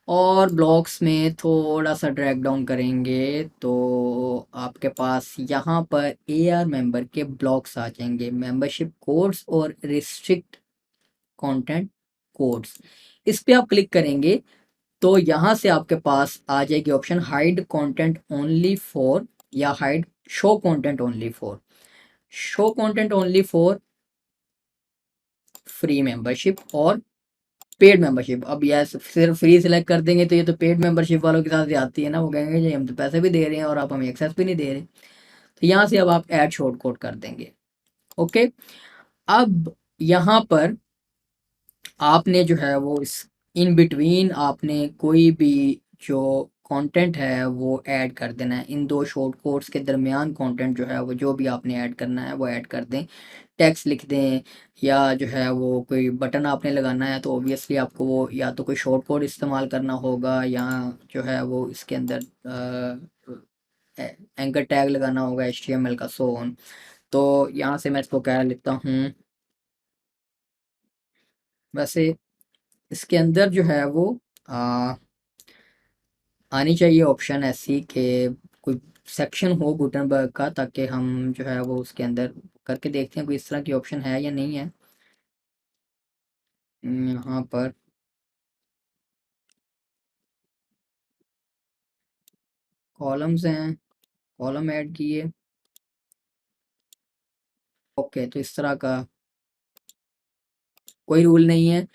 और ब्लॉक्स में थोड़ा सा ड्रैग डाउन करेंगे तो आपके पास यहाँ पर AR मेंबर के ब्लॉक्स आ जाएंगे, मेंबरशिप कोड्स और रिस्ट्रिक्ट कंटेंट कोड्स। इस पे आप क्लिक करेंगे तो यहाँ से आपके पास आ जाएगी option hide content only for, या hide show content only for. Show content only for free membership और पेड मेंबरशिप। अब यह सिर्फ फ्री सिलेक्ट कर देंगे तो ये तो पेड मेंबरशिप वालों के साथ आती है ना, वो कहेंगे जी हम तो पैसे भी दे रहे हैं और आप हमें एक्सेस भी नहीं दे रहे। तो यहाँ से अब आप ऐड शॉर्ट कोड कर देंगे। ओके, अब यहाँ पर आपने जो है वो इस इन बिटवीन आपने कोई भी जो कंटेंट है वो ऐड कर देना है। इन दो शॉर्ट कोड्स के दरमियान कंटेंट जो है वो जो भी आपने ऐड करना है वो ऐड कर दें। टेक्स्ट लिख दें, या जो है वो कोई बटन आपने लगाना है तो ऑब्वियसली आपको वो या तो कोई शॉर्ट कोड इस्तेमाल करना होगा, या जो है वो इसके अंदर एंकर टैग लगाना होगा HTML का, सो ऑन। तो यहाँ से मैं इसको कह लेता हूँ, वैसे इसके अंदर जो है वो आ, आनी चाहिए ऑप्शन ऐसी कि कोई सेक्शन हो गुटनबर्ग का, ताकि हम जो है वो उसके अंदर करके देखते हैं कोई इस तरह की ऑप्शन है या नहीं है। यहाँ पर कॉलम्स हैं, कॉलम ऐड किए। ओके, तो इस तरह का कोई रूल नहीं है।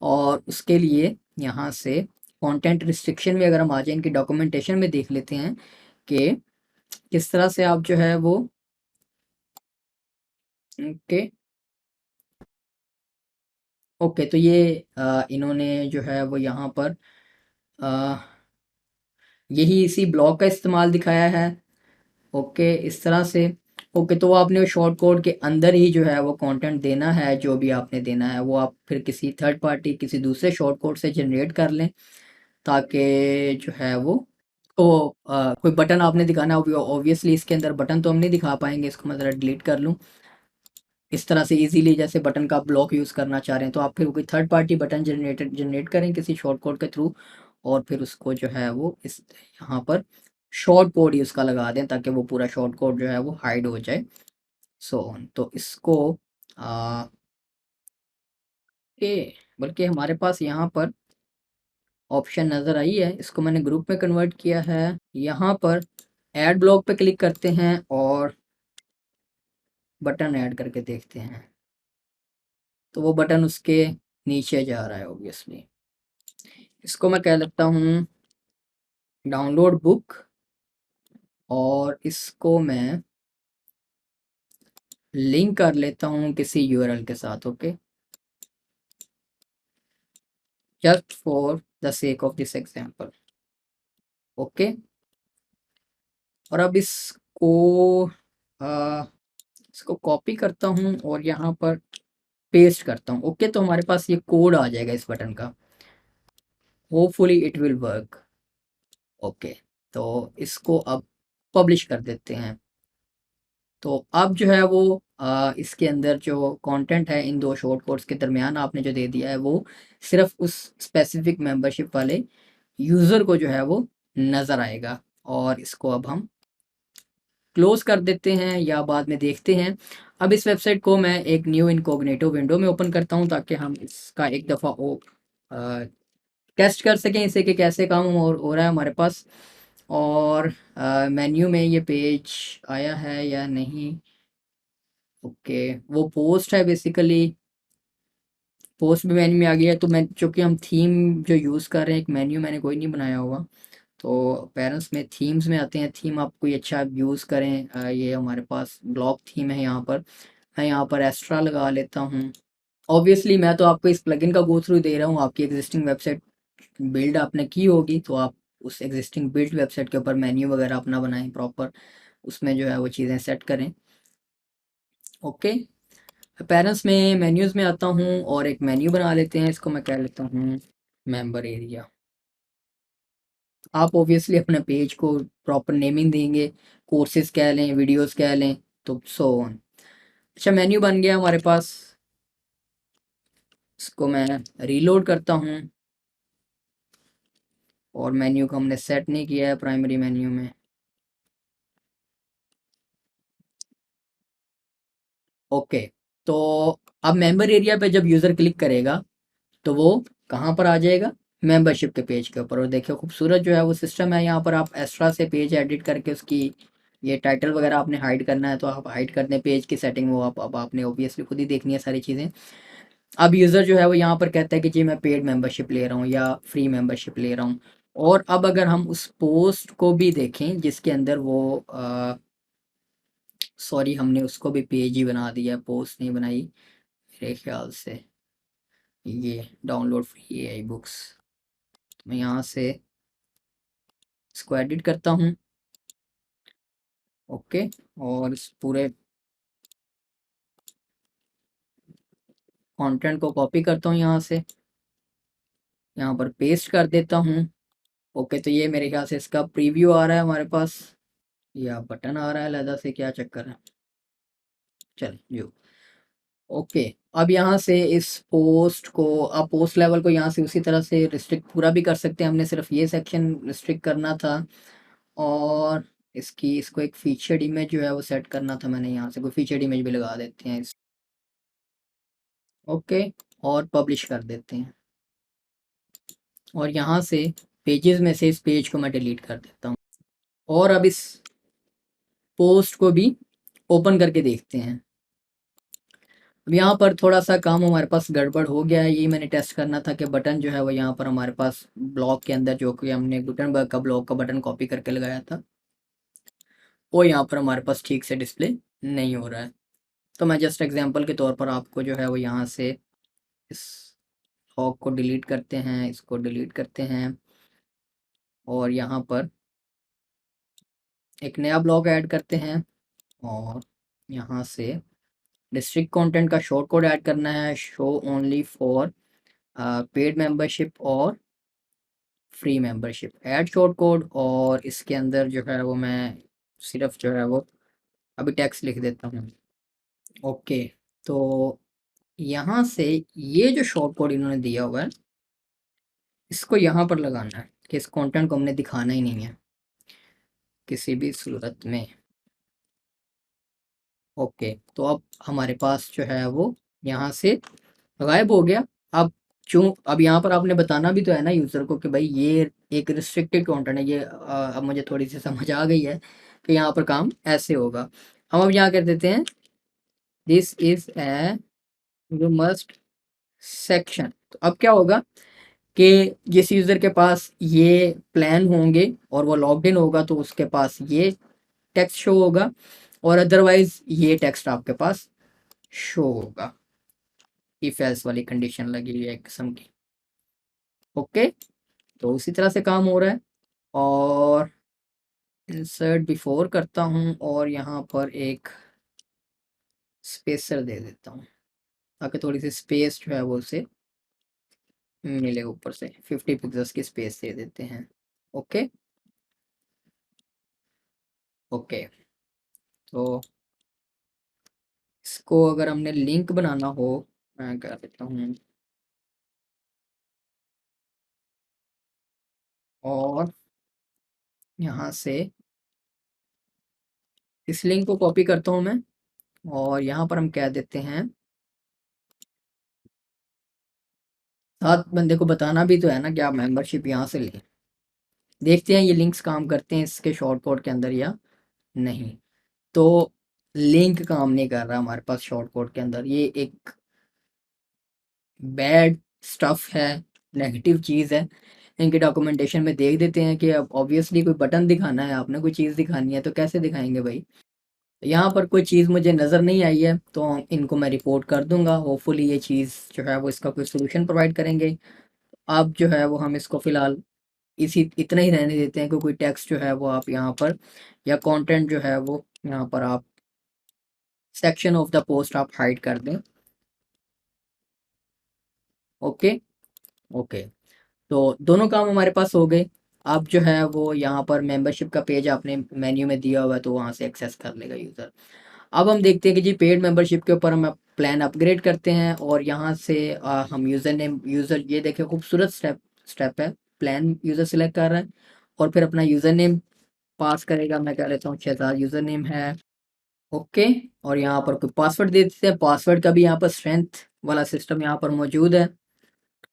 और उसके लिए यहाँ से कंटेंट रिस्ट्रिक्शन में अगर हम आ जाए, इनकी डॉक्यूमेंटेशन में देख लेते हैं कि किस तरह से आप जो है वो ओके ओके। तो ये इन्होंने जो है वो यहाँ पर अ, यही इसी ब्लॉक का इस्तेमाल दिखाया है। ओके, इस तरह से। ओके, तो वो आपने शॉर्ट कोड के अंदर ही जो है वो कंटेंट देना है, जो भी आपने देना है वो आप फिर किसी थर्ड पार्टी किसी दूसरे शॉर्ट कोड से जनरेट कर लें, ताकि जो है वो तो कोई बटन आपने दिखाना है। ऑब्वियसली इसके अंदर बटन तो हम नहीं दिखा पाएंगे, इसको मैं ज़रा डिलीट कर लूँ। इस तरह से इजीली जैसे बटन का ब्लॉक यूज़ करना चाह रहे हैं, तो आप फिर कोई थर्ड पार्टी बटन जनरेट करें किसी शॉर्ट कोड के थ्रू, और फिर उसको जो है वो इस यहाँ पर शॉर्ट कोड ही उसका लगा दें, ताकि वो पूरा शॉर्ट कोड जो है वो हाइड हो जाए। सो तो इसको आ, ए बल्कि हमारे पास यहाँ पर ऑप्शन नज़र आई है, इसको मैंने ग्रुप में कन्वर्ट किया है। यहाँ पर ऐड ब्लॉक पे क्लिक करते हैं और बटन ऐड करके देखते हैं, तो वो बटन उसके नीचे जा रहा है ऑब्वियसली। इसको मैं कह लेता हूँ डाउनलोड बुक, और इसको मैं लिंक कर लेता हूँ किसी यूआरएल के साथ। Okay, just for the sake of this example. Okay, और अब आ, इसको कॉपी करता हूँ और यहाँ पर पेस्ट करता हूँ। ओके, तो हमारे पास ये कोड आ जाएगा इस बटन का। Hopefully it will work. Okay, तो इसको अब पब्लिश कर देते हैं। तो अब जो है वो इसके अंदर जो कंटेंट है इन दो शॉर्ट कोड्स के दरमियान आपने जो दे दिया है, वो सिर्फ उस स्पेसिफिक मेंबरशिप वाले यूज़र को जो है वो नज़र आएगा। और इसको अब हम क्लोज कर देते हैं या बाद में देखते हैं। अब इस वेबसाइट को मैं एक न्यू इनकॉग्निटो विंडो में ओपन करता हूँ, ताकि हम इसका एक दफ़ा टेस्ट कर सकें इसे कि कैसे काम हो रहा है हमारे पास। और मेन्यू में ये पेज आया है या नहीं। ओके, वो पोस्ट है बेसिकली, पोस्ट भी मेन्यू में आ गया है। तो मैं चूँकि हम थीम जो यूज़ कर रहे हैं, एक मेन्यू मैंने कोई नहीं बनाया होगा, तो पेरेंट्स में थीम्स में आते हैं। थीम आप कोई अच्छा यूज़ करें। ये हमारे पास ब्लॉक थीम है यहाँ पर। मैं यहाँ पर एक्स्ट्रा लगा लेता हूँ। ऑब्वियसली मैं तो आपको इस प्लगइन का गो थ्रू दे रहा हूँ। आपकी एग्जिस्टिंग वेबसाइट बिल्ड आपने की होगी, तो आप उस एग्जिस्टिंग बिल्ड वेबसाइट के ऊपर मेन्यू वगैरह अपना बनाएं प्रॉपर, उसमें जो है वो चीज़ें सेट करें। ओके, पेरेंट्स में मेन्यूज़ में आता हूँ और एक मेन्यू बना लेते हैं। इसको मैं कह लेता हूँ मेंबर एरिया। आप ऑब्वियसली अपने पेज को प्रॉपर नेमिंग देंगे, कोर्सेज कह लें, वीडियोस कह लें, तो सो ऑन। अच्छा, मेन्यू बन गया हमारे पास। इसको मैं रीलोड करता हूँ, और मेन्यू को हमने सेट नहीं किया है प्राइमरी मेन्यू में। ओके, तो अब मेंबर एरिया पे जब यूज़र क्लिक करेगा, तो वो कहाँ पर आ जाएगा? मेंबरशिप के पेज के ऊपर। और देखिए खूबसूरत जो है वो सिस्टम है। यहाँ पर आप एक्स्ट्रा से पेज एडिट करके उसकी ये टाइटल वगैरह आपने हाइड करना है, तो आप हाइड कर दें। पेज की सेटिंग वो आप अब आपने ऑब्वियसली खुद ही देखनी है सारी चीज़ें। अब यूज़र जो है वो यहाँ पर कहता है कि जी मैं पेड मेंबरशिप ले रहा हूँ या फ्री मेंबरशिप ले रहा हूँ। और अब अगर हम उस पोस्ट को भी देखें जिसके अंदर वो सॉरी, हमने उसको भी पेज ही बना दिया, पोस्ट नहीं बनाई मेरे ख्याल से। ये डाउनलोड फ्री एआई बुक्स, मैं यहाँ से इसको एडिट करता हूँ। ओके, और इस पूरे कंटेंट को कॉपी करता हूँ यहाँ से, यहाँ पर पेस्ट कर देता हूँ। ओके, तो ये मेरे ख्याल से इसका प्रीव्यू आ रहा है हमारे पास, या बटन आ रहा है अलहदा से, क्या चक्कर है। चल जो ओके, अब यहाँ से इस पोस्ट को, अब पोस्ट लेवल को यहाँ से उसी तरह से रिस्ट्रिक्ट पूरा भी कर सकते हैं। हमने सिर्फ ये सेक्शन रिस्ट्रिक्ट करना था, और इसको एक फीचर्ड इमेज जो है वो सेट करना था। मैंने यहाँ से कोई फीचर्ड इमेज भी लगा देते हैं ओके, और पब्लिश कर देते हैं। और यहाँ से पेजेस में से इस पेज को मैं डिलीट कर देता हूँ। और अब इस पोस्ट को भी ओपन करके देखते हैं। अब यहाँ पर थोड़ा सा काम हमारे पास गड़बड़ हो गया है, यही मैंने टेस्ट करना था कि बटन जो है वो यहाँ पर हमारे पास ब्लॉक के अंदर जो कि हमने गुटनबर्ग का ब्लॉक का बटन कॉपी करके लगाया था, वो यहाँ पर हमारे पास ठीक से डिस्प्ले नहीं हो रहा है। तो मैं जस्ट एग्जांपल के तौर पर आपको जो है वो यहाँ से इस लॉक को डिलीट करते हैं, इसको डिलीट करते हैं और यहाँ पर एक नया ब्लॉक ऐड करते हैं और यहाँ से डिस्ट्रिक्ट कंटेंट का शॉर्ट कोड ऐड करना है, show only for paid membership और free membership, add short code. और इसके अंदर जो है वो मैं सिर्फ जो है वो अभी टेक्स्ट लिख देता हूँ। ओके, तो यहाँ से ये जो शॉर्ट कोड इन्होंने दिया हुआ है इसको यहाँ पर लगाना है कि इस कंटेंट को हमने दिखाना ही नहीं है किसी भी सूरत में। ओके, तो अब हमारे पास जो है वो यहाँ से गायब हो गया। अब क्यों, अब यहाँ पर आपने बताना भी तो है ना यूज़र को कि भाई ये एक रिस्ट्रिक्टेड कंटेंट है, ये अब मुझे थोड़ी सी समझ आ गई है कि यहाँ पर काम ऐसे होगा। हम अब यहाँ कर देते हैं this is a you must section. तो अब क्या होगा कि जिस यूज़र के पास ये प्लान होंगे और वो लॉग्ड इन होगा तो उसके पास ये टेक्स्ट शो होगा और अदरवाइज ये टेक्स्ट आपके पास शो होगा। इफ एल्स वाली कंडीशन लगी हुई है एक किस्म की। ओके, तो उसी तरह से काम हो रहा है। और इंसर्ट बिफोर करता हूँ और यहाँ पर एक स्पेसर दे देता हूँ ताकि थोड़ी सी स्पेस जो है वो उसे मिले, ऊपर से 50 पिक्सल्स की स्पेस दे देते हैं। ओके ओके, तो इसको अगर हमने लिंक बनाना हो, मैं कर देता हूँ और यहाँ से इस लिंक को कॉपी करता हूँ मैं और यहाँ पर हम कह देते हैं, साथ बंदे को बताना भी तो है ना कि आप मेंबरशिप यहाँ से लें। देखते हैं ये लिंक्स काम करते हैं इसके शॉर्ट कोड के अंदर या नहीं। तो लिंक काम नहीं कर रहा हमारे पास शॉर्ट कोड के अंदर, ये एक बैड स्टफ है, नेगेटिव चीज़ है। इनके डॉक्यूमेंटेशन में देख देते हैं कि अब ऑब्वियसली कोई बटन दिखाना है, आपने कोई चीज़ दिखानी है तो कैसे दिखाएंगे भाई। यहाँ पर कोई चीज़ मुझे नज़र नहीं आई है तो इनको मैं रिपोर्ट कर दूंगा, होपफुली ये चीज़ जो है वो इसका कोई सोल्यूशन प्रोवाइड करेंगे। अब जो है वो हम इसको फ़िलहाल इसी इतना ही रहने देते हैं कि कोई टेक्स्ट जो है वो आप यहाँ पर या कंटेंट जो है वो यहाँ पर आप सेक्शन ऑफ द पोस्ट आप हाइड कर दें। ओके ओके, तो दोनों काम हमारे पास हो गए। अब जो है वो यहाँ पर मेंबरशिप का पेज आपने मेन्यू में दिया हुआ है तो वहाँ से एक्सेस कर लेगा यूज़र। अब हम देखते हैं कि जी पेड मेंबरशिप के ऊपर हम प्लान अपग्रेड करते हैं और यहाँ से हम यूज़र नेम, यूज़र ये देखिए खूबसूरत स्टेप है, प्लान यूज़र सिलेक्ट कर रहा है और फिर अपना यूज़र नेम पास करेगा। मैं कह लेता हूँ शहजाद यूज़र नेम है। ओके, और यहाँ पर कोई पासवर्ड दे देते हैं, पासवर्ड का भी यहाँ पर स्ट्रेंथ वाला सिस्टम यहाँ पर मौजूद है।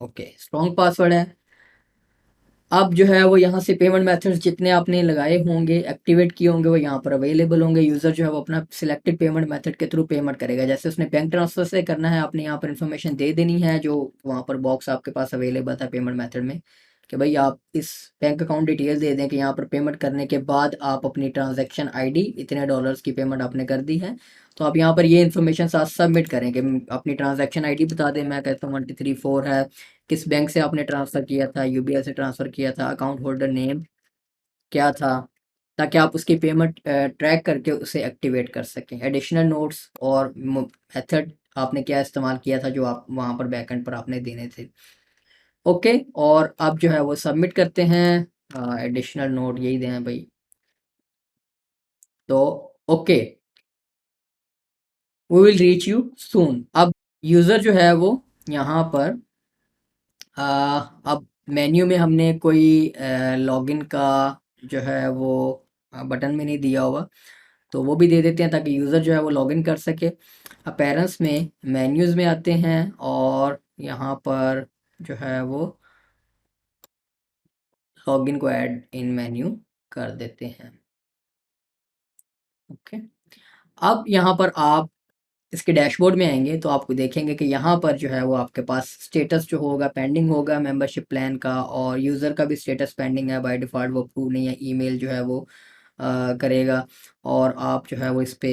ओके, स्ट्रॉन्ग पासवर्ड है। अब जो है वो यहाँ से पेमेंट मेथड्स जितने आपने लगाए होंगे, एक्टिवेट किए होंगे, वो यहाँ पर अवेलेबल होंगे। यूज़र जो है वो अपना सिलेक्टेड पेमेंट मेथड के थ्रू पेमेंट करेगा। जैसे उसने बैंक ट्रांसफर से करना है, आपने यहाँ पर इन्फॉर्मेशन दे देनी है जो वहाँ पर बॉक्स आपके पास अवेलेबल था पेमेंट मेथड में कि भाई आप इस बैंक अकाउंट डिटेल दे दें कि यहाँ पर पेमेंट करने के बाद आप अपनी ट्रांजैक्शन आईडी इतने डॉलर्स की पेमेंट आपने कर दी है। तो आप यहाँ पर ये इन्फॉर्मेशन साथ सबमिट करें कि अपनी ट्रांजैक्शन आईडी बता दें, मैं कहता हूँ 1234 है, किस बैंक से आपने ट्रांसफ़र किया था, यूबीआई से ट्रांसफ़र किया था, अकाउंट होल्डर नेम क्या था, ताकि आप उसकी पेमेंट ट्रैक करके उसे एक्टिवेट कर सकें। एडिशनल नोट्स और मेथड आपने क्या इस्तेमाल किया था जो आप वहाँ पर बैकएंड पर आपने देने थे। ओके, और आप जो है वो सबमिट करते हैं, एडिशनल नोट यही दें भाई। तो okay, we will reach you soon. अब यूज़र जो है वो यहाँ पर अब मेन्यू में हमने कोई लॉगिन का जो है वो बटन में नहीं दिया हुआ, तो वो भी दे देते हैं ताकि यूज़र जो है वो लॉगिन कर सके। अपीयरेंस में मेन्यूज़ में आते हैं और यहाँ पर जो है वो लॉगिन को ऐड इन मेन्यू कर देते हैं। ओके, अब यहाँ पर आप इसके डैशबोर्ड में आएंगे तो आपको देखेंगे कि यहाँ पर जो है वो आपके पास स्टेटस जो होगा पेंडिंग होगा मेंबरशिप प्लान का, और यूज़र का भी स्टेटस पेंडिंग है, बाय डिफ़ॉल्ट वो अप्रूव नहीं है, ईमेल जो है वो करेगा। और आप जो है वो इस पे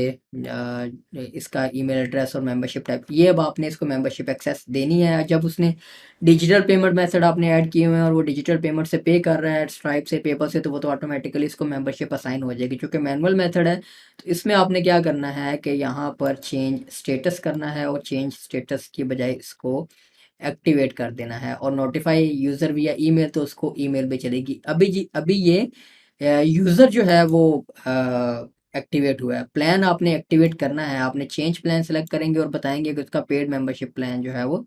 इसका ईमेल एड्रेस और मेंबरशिप टाइप, ये अब आपने इसको मेंबरशिप एक्सेस देनी है। जब उसने डिजिटल पेमेंट मेथड आपने ऐड किए हुए हैं और वो डिजिटल पेमेंट से पे कर रहा है, स्ट्राइप से, पेपर से, तो वो तो ऑटोमेटिकली इसको मेंबरशिप असाइन हो जाएगी। क्योंकि मैनुअल मेथड है तो इसमें आपने क्या करना है कि यहाँ पर चेंज स्टेटस करना है, और चेंज स्टेटस की बजाय इसको एक्टिवेट कर देना है, और नोटिफाई यूज़र विया ईमेल, तो उसको ईमेल पे चलेगी। अभी ये यूज़र जो है वो एक्टिवेट हुआ है। प्लान आपने एक्टिवेट करना है, आपने चेंज प्लान सेलेक्ट करेंगे और बताएंगे कि उसका पेड मेंबरशिप प्लान जो है वो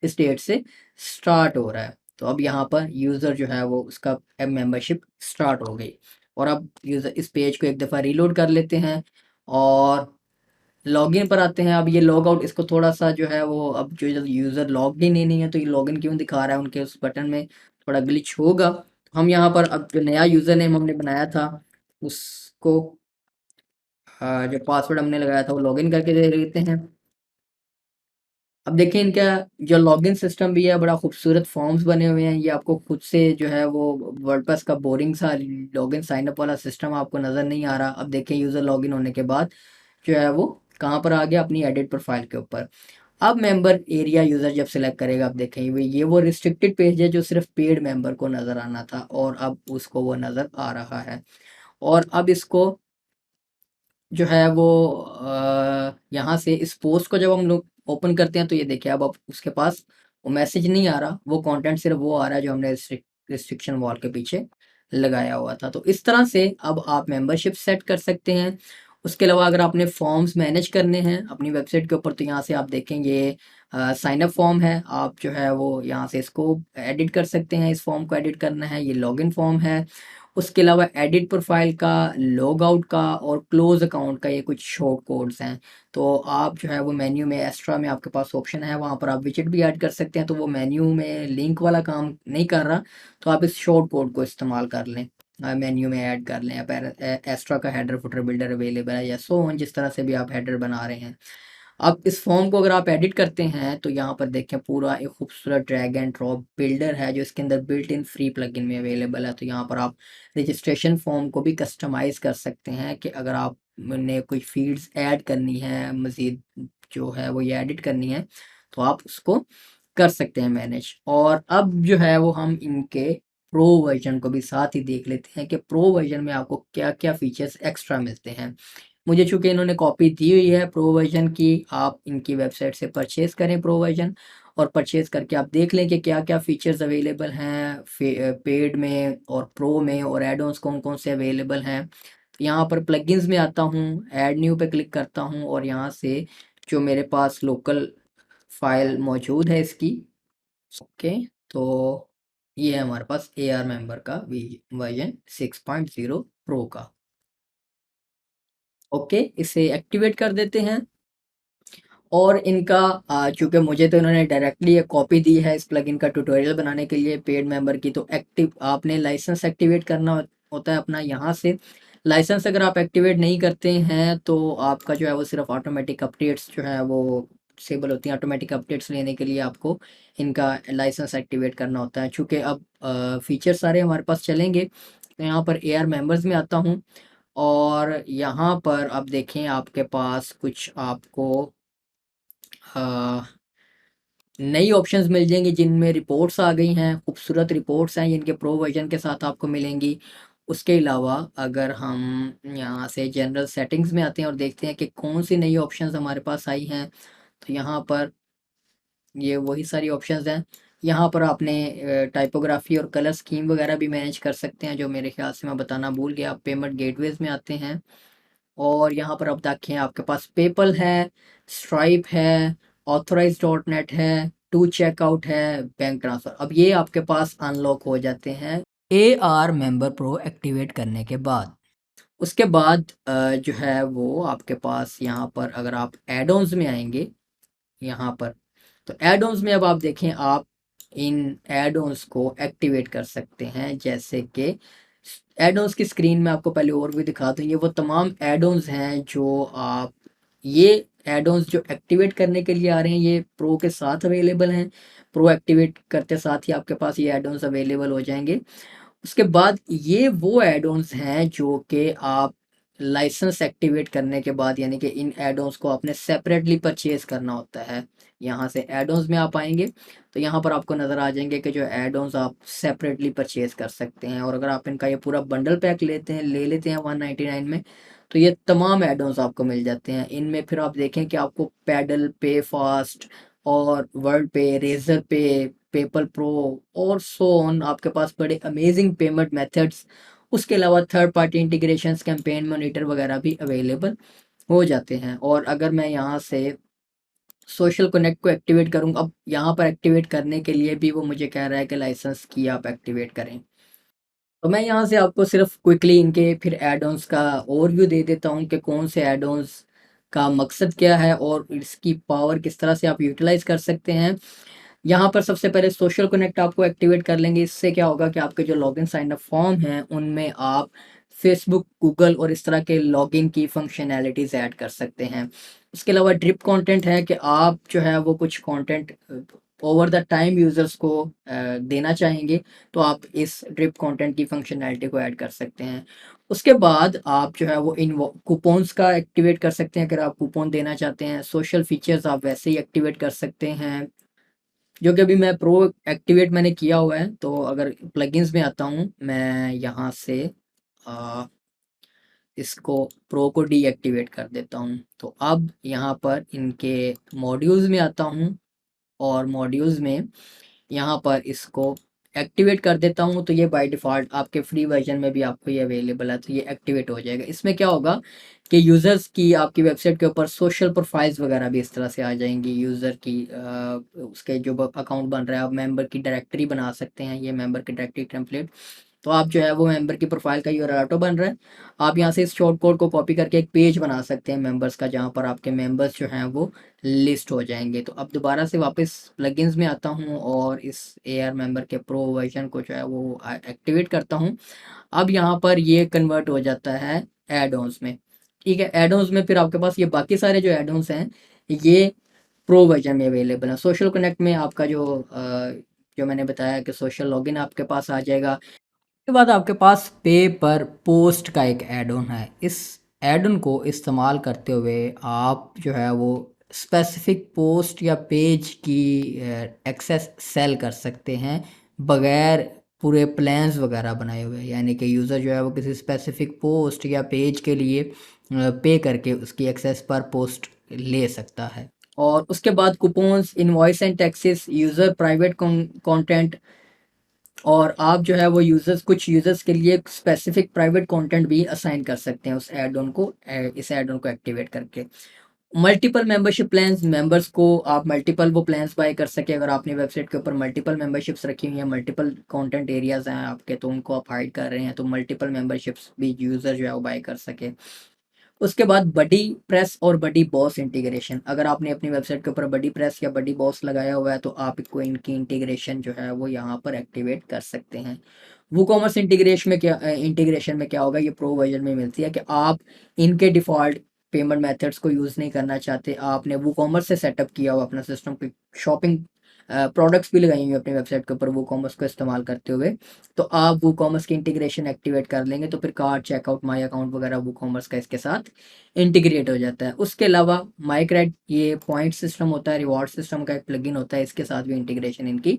इस डेट से स्टार्ट हो रहा है। तो अब यहाँ पर यूज़र जो है वो उसका मेंबरशिप स्टार्ट हो गई। और अब यूज़र इस पेज को एक दफ़ा रीलोड कर लेते हैं और लॉगिन पर आते हैं। अब ये लॉग आउट, इसको थोड़ा सा जो है वो, अब जो यूज़र लॉग इन ही नहीं है तो ये लॉगिन क्यों दिखा रहा है, उनके उस बटन में थोड़ा ग्लिच होगा। हम यहाँ पर अब जो नया यूज़र नेम हमने बनाया था उसको जो पासवर्ड हमने लगाया था वो लॉगिन करके दे देते हैं। अब देखिए इनका जो लॉगिन सिस्टम भी है, बड़ा खूबसूरत फॉर्म्स बने हुए हैं। ये आपको खुद से जो है वो वर्डप्रेस का बोरिंग सा लॉगिन साइन अप वाला सिस्टम आपको नज़र नहीं आ रहा। अब देखिए यूज़र लॉगिन होने के बाद जो है वो कहाँ पर आ गया, अपनी एडिट प्रोफाइल के ऊपर। अब मेंबर एरिया यूज़र जब सेलेक्ट करेगा, आप देखेंगे ये वो रिस्ट्रिक्टेड पेज है जो सिर्फ पेड मेंबर को नज़र आना था, और अब उसको वो नज़र आ रहा है। और अब इसको जो है वो यहाँ से इस पोस्ट को जब हम लोग ओपन करते हैं तो ये देखिए अब उसके पास वो मैसेज नहीं आ रहा, वो कंटेंट सिर्फ वो आ रहा है जो हमने रिस्ट्रिक्शन वॉल के पीछे लगाया हुआ था। तो इस तरह से अब आप मेंबरशिप सेट कर सकते हैं। उसके अलावा अगर आपने फॉर्म्स मैनेज करने हैं अपनी वेबसाइट के ऊपर, तो यहाँ से आप देखेंगे साइन अप फॉर्म है, आप जो है वो यहाँ से इसको एडिट कर सकते हैं। इस फॉर्म को एडिट करना है, ये लॉगिन फॉर्म है। उसके अलावा एडिट प्रोफाइल का, लॉग आउट का और क्लोज अकाउंट का ये कुछ शॉर्ट कोड्स हैं। तो आप जो है वो मेन्यू में एक्स्ट्रा में आपके पास ऑप्शन है, वहाँ पर आप विजेट भी ऐड कर सकते हैं। तो वो मेन्यू में लिंक वाला काम नहीं कर रहा तो आप इस शॉर्ट कोड को इस्तेमाल कर लें, मेन्यू में ऐड कर लें। या एक्स्ट्रा का हेडर फुटर बिल्डर अवेलेबल है, या सो ऑन, जिस तरह से भी आप हेडर बना रहे हैं। अब इस फॉर्म को अगर आप एडिट करते हैं तो यहाँ पर देखें पूरा एक खूबसूरत ड्रैग एंड ड्रॉप बिल्डर है जो इसके अंदर बिल्ट इन फ्री प्लगइन में अवेलेबल है। तो यहाँ पर आप रजिस्ट्रेशन फॉर्म को भी कस्टमाइज़ कर सकते हैं कि अगर आपने कोई फील्ड्स ऐड करनी है, मज़ीद जो है वो ये एडिट करनी है, तो आप उसको कर सकते हैं मैनेज। और अब जो है वो हम इनके प्रो वर्जन को भी साथ ही देख लेते हैं कि प्रो वर्जन में आपको क्या क्या फीचर्स एक्स्ट्रा मिलते हैं। मुझे चूँकि इन्होंने कॉपी दी हुई है प्रो वर्जन की, आप इनकी वेबसाइट से परचेज़ करें प्रो वर्जन, और परचेज़ करके आप देख लें कि क्या-क्या फ़ीचर्स अवेलेबल हैं पेड में और प्रो में, और ऐड ऑन्स कौन-कौन से अवेलेबल हैं। तो यहाँ पर प्लगइन्स में आता हूँ, ऐड न्यू पे क्लिक करता हूँ, और यहाँ से जो मेरे पास लोकल फ़ाइल मौजूद है इसकी, ओके, तो ये है हमारे पास एआर मेंबर का वर्जन 6.0 प्रो का। ओके, इसे एक्टिवेट कर देते हैं। और इनका चूँकि मुझे तो इन्होंने डायरेक्टली एक कॉपी दी है इस प्लगइन का ट्यूटोरियल बनाने के लिए पेड मेंबर की, तो एक्टिव आपने लाइसेंस एक्टिवेट करना होता है अपना यहाँ से। लाइसेंस अगर आप एक्टिवेट नहीं करते हैं तो आपका जो है वो सिर्फ ऑटोमेटिक अपडेट्स जो है वो डिसेबल होती हैं। ऑटोमेटिक अपडेट्स लेने के लिए आपको इनका लाइसेंस एक्टिवेट करना होता है। चूँकि अब फीचर सारे हमारे पास चलेंगे, तो यहाँ पर एआर मेंबर्स में आता हूँ, और यहाँ पर अब देखें आपके पास कुछ आपको नई ऑप्शंस मिल जाएंगी जिनमें रिपोर्ट्स आ गई हैं, खूबसूरत रिपोर्ट्स हैं इनके प्रो वर्जन के साथ आपको मिलेंगी। उसके अलावा अगर हम यहाँ से जनरल सेटिंग्स में आते हैं और देखते हैं कि कौन सी नई ऑप्शंस हमारे पास आई हैं, तो यहाँ पर ये वही सारी ऑप्शंस हैं। यहाँ पर आपने टाइपोग्राफी और कलर स्कीम वगैरह भी मैनेज कर सकते हैं, जो मेरे ख्याल से मैं बताना भूल गया। आप पेमेंट गेटवेज में आते हैं, और यहाँ पर आप देखें आपके पास पेपल है, स्ट्राइप है, ऑथराइज डॉट नेट है, टू चेकआउट है, बैंक ट्रांसफ़र। अब ये आपके पास अनलॉक हो जाते हैं A R member pro activate करने के बाद। उसके बाद जो है वो आपके पास यहाँ पर अगर आप एड ऑन्स में आएंगे यहाँ पर, तो एड ऑन्स में अब आप देखें आप इन एड ऑन्स को एक्टिवेट कर सकते हैं। जैसे कि एड ऑन्स की स्क्रीन में आपको पहले और भी दिखा दूँ, ये वो तमाम एड ऑन्स हैं जो आप ये एड-ऑन्स जो एक्टिवेट करने के लिए आ रहे हैं ये प्रो के साथ अवेलेबल हैं। प्रो एक्टिवेट करते साथ ही आपके पास ये एड-ऑन्स अवेलेबल हो जाएँगे। उसके बाद ये वो एड-ऑन्स हैं जो कि आप लाइसेंस एक्टिवेट करने के बाद, यानी कि इन एड-ऑन्स को आपने सेपरेटली परचेज़ करना होता है। यहाँ से एड-ऑन्स में आप आएँगे, तो यहाँ पर आपको नज़र आ जाएँगे कि जो एड-ऑन्स आप सेपरेटली परचेज़ कर सकते हैं, और अगर आप इनका ये पूरा बंडल पैक ले लेते हैं 199 में, तो ये तमाम एड-ऑन्स आपको मिल जाते हैं। इनमें फिर आप देखें कि आपको पैडल, पे फास्ट और वर्ल्ड पे, रेज़र पे, पेपल प्रो और सो ऑन, आपके पास बड़े अमेजिंग पेमेंट मेथड्स, उसके अलावा third party integrations, campaign monitor वगैरह भी अवेलेबल हो जाते हैं। और अगर मैं यहाँ से सोशल कनेक्ट को एक्टिवेट करूँगा, अब यहाँ पर एक्टिवेट करने के लिए भी वो मुझे कह रहा है कि लाइसेंस की आप एक्टिवेट करें। तो मैं यहाँ से आपको सिर्फ क्विकली इनके फिर एड-ऑन्स का ओवरव्यू दे देता हूँ कि कौन से एड-ऑन्स का मकसद क्या है और इसकी पावर किस तरह से आप यूटिलाइज़ कर सकते हैं। यहाँ पर सबसे पहले सोशल कनेक्ट आपको एक्टिवेट कर लेंगे। इससे क्या होगा कि आपके जो लॉगिन साइन अप फॉर्म हैं, उनमें आप फेसबुक, गूगल और इस तरह के लॉगिन की फंक्शनैलिटीज़ ऐड कर सकते हैं। इसके अलावा ड्रिप कंटेंट है कि आप जो है वो कुछ content over the time users को देना चाहेंगे, तो आप इस ड्रिप कंटेंट की फंक्शनैलिटी को ऐड कर सकते हैं। उसके बाद आप जो है वो इन कूपन्स का एक्टिवेट कर सकते हैं, अगर आप कूपन देना चाहते हैं। सोशल फीचर्स आप वैसे ही एक्टिवेट कर सकते हैं, जो कि अभी मैं प्रो एक्टिवेट मैंने किया हुआ है। तो अगर प्लगइन्स में आता हूँ, मैं यहाँ से अ, इसको प्रो को डीएक्टिवेट कर देता हूँ। तो अब यहाँ पर इनके मॉड्यूल्स में आता हूँ, और मॉड्यूल्स में यहाँ पर इसको एक्टिवेट कर देता हूँ। तो ये बाय डिफ़ॉल्ट आपके फ्री वर्जन में भी आपको ये अवेलेबल है, तो ये एक्टिवेट हो जाएगा। इसमें क्या होगा कि यूज़र्स की आपकी वेबसाइट के ऊपर सोशल प्रोफाइल्स वगैरह भी इस तरह से आ जाएंगी। यूज़र की उसके जो अकाउंट बन रहा है, आप मेंबर की डायरेक्टरी बना सकते हैं, ये मेंबर की डायरेक्टरी टेम्पलेट। तो आप जो है वो मेंबर की प्रोफाइल का यूआरएल ऑटो बन रहा है, आप यहाँ से इस शॉर्ट कोड को कॉपी करके एक पेज बना सकते हैं मेंबर्स का, जहाँ पर आपके मेंबर्स जो हैं वो लिस्ट हो जाएंगे। तो अब दोबारा से वापस प्लगइन्स में आता हूँ और इस एआर मेंबर के प्रो वर्जन को जो है वो एक्टिवेट करता हूँ। अब यहाँ पर ये कन्वर्ट हो जाता है एड ऑन्स में। ठीक है, एड ऑन्स में फिर आपके पास ये बाकी सारे जो एड ऑन्स हैं, ये प्रो वर्जन में अवेलेबल है। सोशल कनेक्ट में आपका जो मैंने बताया कि सोशल लॉगिन आपके पास आ जाएगा। उसके बाद आपके पास पे पर पोस्ट का एक ऐड ऑन है। इस ऐड ऑन को इस्तेमाल करते हुए आप जो है वो स्पेसिफिक पोस्ट या पेज की एक्सेस सेल कर सकते हैं, बगैर पूरे प्लान्स वगैरह बनाए हुए। यानी कि यूज़र जो है वो किसी स्पेसिफिक पोस्ट या पेज के लिए पे करके उसकी एक्सेस पर पोस्ट ले सकता है। और उसके बाद coupons, invoice and taxes, user private content, और आप जो है वो कुछ यूज़र्स के लिए स्पेसिफिक प्राइवेट कंटेंट भी असाइन कर सकते हैं उस ऐड ऑन को, इस ऐड ऑन को एक्टिवेट करके। मल्टीपल मेंबरशिप प्लान्स, मेंबर्स को आप मल्टीपल वो प्लान्स बाय कर सके। अगर आपने वेबसाइट के ऊपर मल्टीपल मेंबरशिप्स रखी हुई हैं, मल्टीपल कंटेंट एरियाज हैं आपके, तो उनको आप हाइड कर रहे हैं, तो मल्टीपल मेंबरशिप्स भी यूज़र जो है वो बाय कर सके। उसके बाद बडी प्रेस और बडी बॉस इंटीग्रेशन, अगर आपने अपनी वेबसाइट के ऊपर बडी प्रेस या बडी बॉस लगाया हुआ है, तो आप इनको इनकी इंटीग्रेशन जो है वो यहाँ पर एक्टिवेट कर सकते हैं। वूकॉमर्स इंटीग्रेशन में क्या होगा, ये प्रो वर्जन में मिलती है कि आप इनके डिफ़ॉल्ट पेमेंट मेथड्स को यूज़ नहीं करना चाहते, आपने वूकॉमर्स से सेटअप किया हुआ अपना सिस्टम पे, शॉपिंग प्रोडक्ट्स भी लगाई हुई अपनी वेबसाइट के ऊपर वूकॉमर्स को इस्तेमाल करते हुए, तो आप वूकॉमर्स की इंटीग्रेशन एक्टिवेट कर लेंगे, तो फिर कार्ट, चेकआउट, माई अकाउंट वगैरह वूकॉमर्स का इसके साथ इंटीग्रेट हो जाता है। उसके अलावा माई क्रेड, ये पॉइंट सिस्टम होता है, रिवॉर्ड सिस्टम का एक प्लगइन होता है, इसके साथ भी इंटीग्रेशन इनकी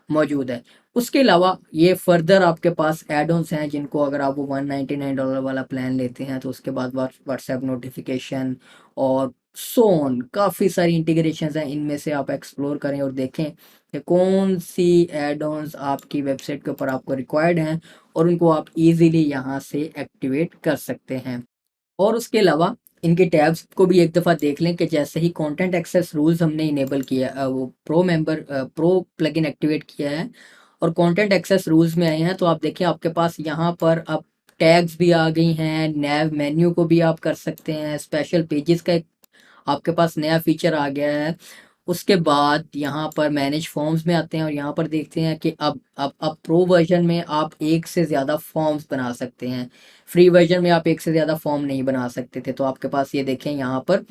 मौजूद है। उसके अलावा ये फर्दर आपके पास एड ऑन्स हैं, जिनको अगर आप वो $199 वाला प्लान लेते हैं, तो उसके बाद व्हाट्सएप नोटिफिकेशन और सो ऑन काफ़ी सारी इंटीग्रेशंस हैं। इनमें से आप एक्सप्लोर करें और देखें कि कौन सी एड ऑन्स आपकी वेबसाइट के ऊपर आपको रिक्वायर्ड हैं, और उनको आप इजीली यहाँ से एक्टिवेट कर सकते हैं। और उसके अलावा इनके टैब्स को भी एक दफ़ा देख लें कि जैसे ही कंटेंट एक्सेस रूल्स हमने इनेबल किया, वो प्रो प्लगइन एक्टिवेट किया है और कंटेंट एक्सेस रूल्स में आए हैं, तो आप देखिए आपके पास यहाँ पर अब टैग्स भी आ गई हैं, नैव मेन्यू को भी आप कर सकते हैं, स्पेशल पेजेस का एक आपके पास नया फीचर आ गया है। उसके बाद यहाँ पर मैनेज फॉर्म्स में आते हैं और यहाँ पर देखते हैं कि अब प्रो वर्जन में आप एक से ज़्यादा फॉर्म्स बना सकते हैं। फ्री वर्जन में आप एक से ज़्यादा फॉर्म नहीं बना सकते थे। तो आपके पास ये देखें यहाँ पर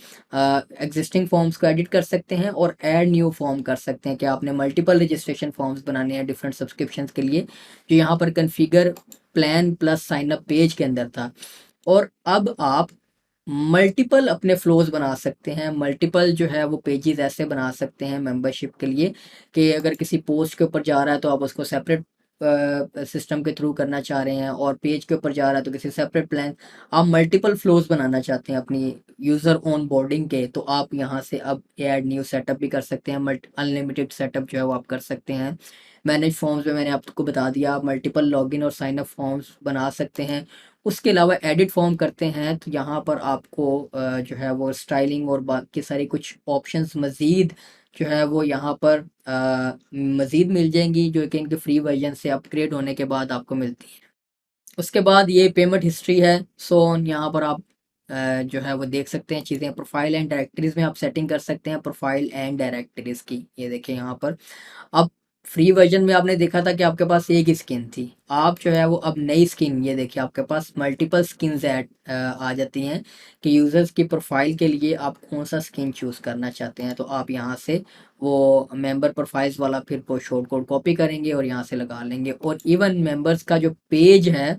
एग्जिस्टिंग फॉर्म्स को एडिट कर सकते हैं और ऐड न्यू फॉर्म कर सकते हैं कि आपने मल्टीपल रजिस्ट्रेशन फॉर्म्स बनाने हैं डिफरेंट सब्सक्रिप्शंस के लिए, जो यहाँ पर configure plan plus sign up page के अंदर था। और अब आप मल्टीपल अपने फ्लोज बना सकते हैं, मल्टीपल जो है वो पेजेस ऐसे बना सकते हैं मेंबरशिप के लिए कि अगर किसी पोस्ट के ऊपर जा रहा है तो आप उसको सेपरेट सिस्टम के थ्रू करना चाह रहे हैं, और पेज के ऊपर जा रहा है तो किसी सेपरेट प्लान, आप मल्टीपल फ्लोज बनाना चाहते हैं अपनी यूज़र ऑन बोर्डिंग के, तो आप यहाँ से अब ऐड न्यू सेटअप भी कर सकते हैं। अनलिमिटेड सेटअप जो है वो आप कर सकते हैं। मैनेज फॉर्म्स में मैंने आपको बता दिया, आप मल्टीपल लॉगिन और साइन अप फॉर्म्स बना सकते हैं। उसके अलावा एडिट फॉर्म करते हैं तो यहाँ पर आपको जो है वो स्टाइलिंग और बाकी सारी कुछ ऑप्शंस मज़ीद जो है वो यहाँ पर मज़ीद मिल जाएंगी, जो कि इनके फ्री वर्जन से अपग्रेड होने के बाद आपको मिलती है। उसके बाद ये पेमेंट हिस्ट्री है, सो ऑन। यहाँ पर आप जो है वो देख सकते हैं चीज़ें। प्रोफाइल एंड डायरेक्टरीज में आप सेटिंग कर सकते हैं प्रोफाइल एंड डायरेक्टरीज की। ये देखिए यहाँ पर अब फ्री वर्जन में आपने देखा था कि आपके पास एक ही स्किन थी, आप जो है वो अब नई स्किन, ये देखिए आपके पास मल्टीपल स्किन्स ऐड आ जाती हैं कि यूज़र्स की प्रोफाइल के लिए आप कौन सा स्किन चूज़ करना चाहते हैं। तो आप यहाँ से वो मेंबर प्रोफाइल्स वाला फिर वो शॉर्ट कोड कॉपी करेंगे और यहाँ से लगा लेंगे। और इवन मेंबर्स का जो पेज है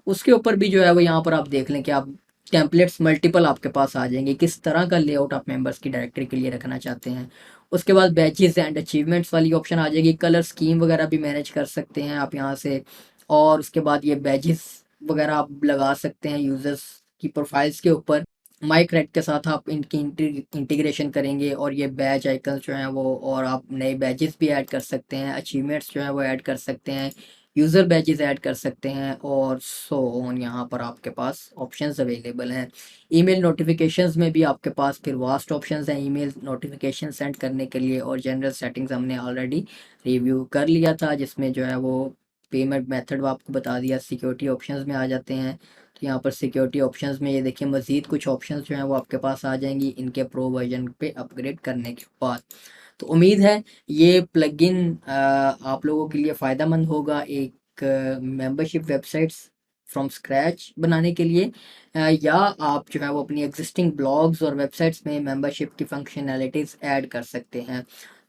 उसके ऊपर भी जो है वो यहाँ पर आप देख लें कि आप टेम्पलेट्स मल्टीपल आपके पास आ जाएंगे, किस तरह का लेआउट आप मेंबर्स की डायरेक्टरी के लिए रखना चाहते हैं। उसके बाद बैचेस एंड अचीवमेंट्स वाली ऑप्शन आ जाएगी, कलर स्कीम वगैरह भी मैनेज कर सकते हैं आप यहाँ से। और उसके बाद ये बैचेस वगैरह आप लगा सकते हैं यूज़र्स की प्रोफाइल्स के ऊपर। माइक रेड के साथ आप इनकी इंटीग्रेशन करेंगे और ये बैच आइकन जो हैं वो, और आप नए बैचेस भी ऐड कर सकते हैं, अचीवमेंट्स जो है वो ऐड कर सकते हैं, यूज़र बैचेस ऐड कर सकते हैं, और सो ऑन। यहाँ पर आपके पास ऑप्शंस अवेलेबल हैं। ईमेल नोटिफिकेशंस में भी आपके पास फिर वास्ट ऑप्शंस हैं ईमेल नोटिफिकेशन सेंड करने के लिए। और जनरल सेटिंग्स हमने ऑलरेडी रिव्यू कर लिया था, जिसमें जो है वो पेमेंट मेथड आपको बता दिया। सिक्योरिटी ऑप्शंस में आ जाते हैं तो यहाँ पर सिक्योरिटी ऑप्शंस में ये देखिए मज़ीद कुछ ऑप्शंस जो हैं वो आपके पास आ जाएंगी इनके प्रो वर्जन पे अपग्रेड करने के बाद। तो उम्मीद है ये प्लगइन आप लोगों के लिए फ़ायदेमंद होगा एक मेंबरशिप वेबसाइट्स फ्रॉम स्क्रैच बनाने के लिए, या आप जो है वो अपनी एग्जिस्टिंग ब्लॉग्स और वेबसाइट्स में मेंबरशिप की फंक्शनैलिटीज़ ऐड कर सकते हैं।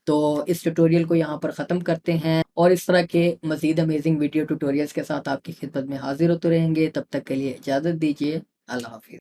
तो इस ट्यूटोरियल को यहाँ पर ख़त्म करते हैं, और इस तरह के मज़ीद अमेजिंग वीडियो ट्यूटोरियल्स के साथ आपकी खिदमत में हाजिर होते रहेंगे। तब तक के लिए इजाज़त दीजिए। अल्लाह हाफिज़।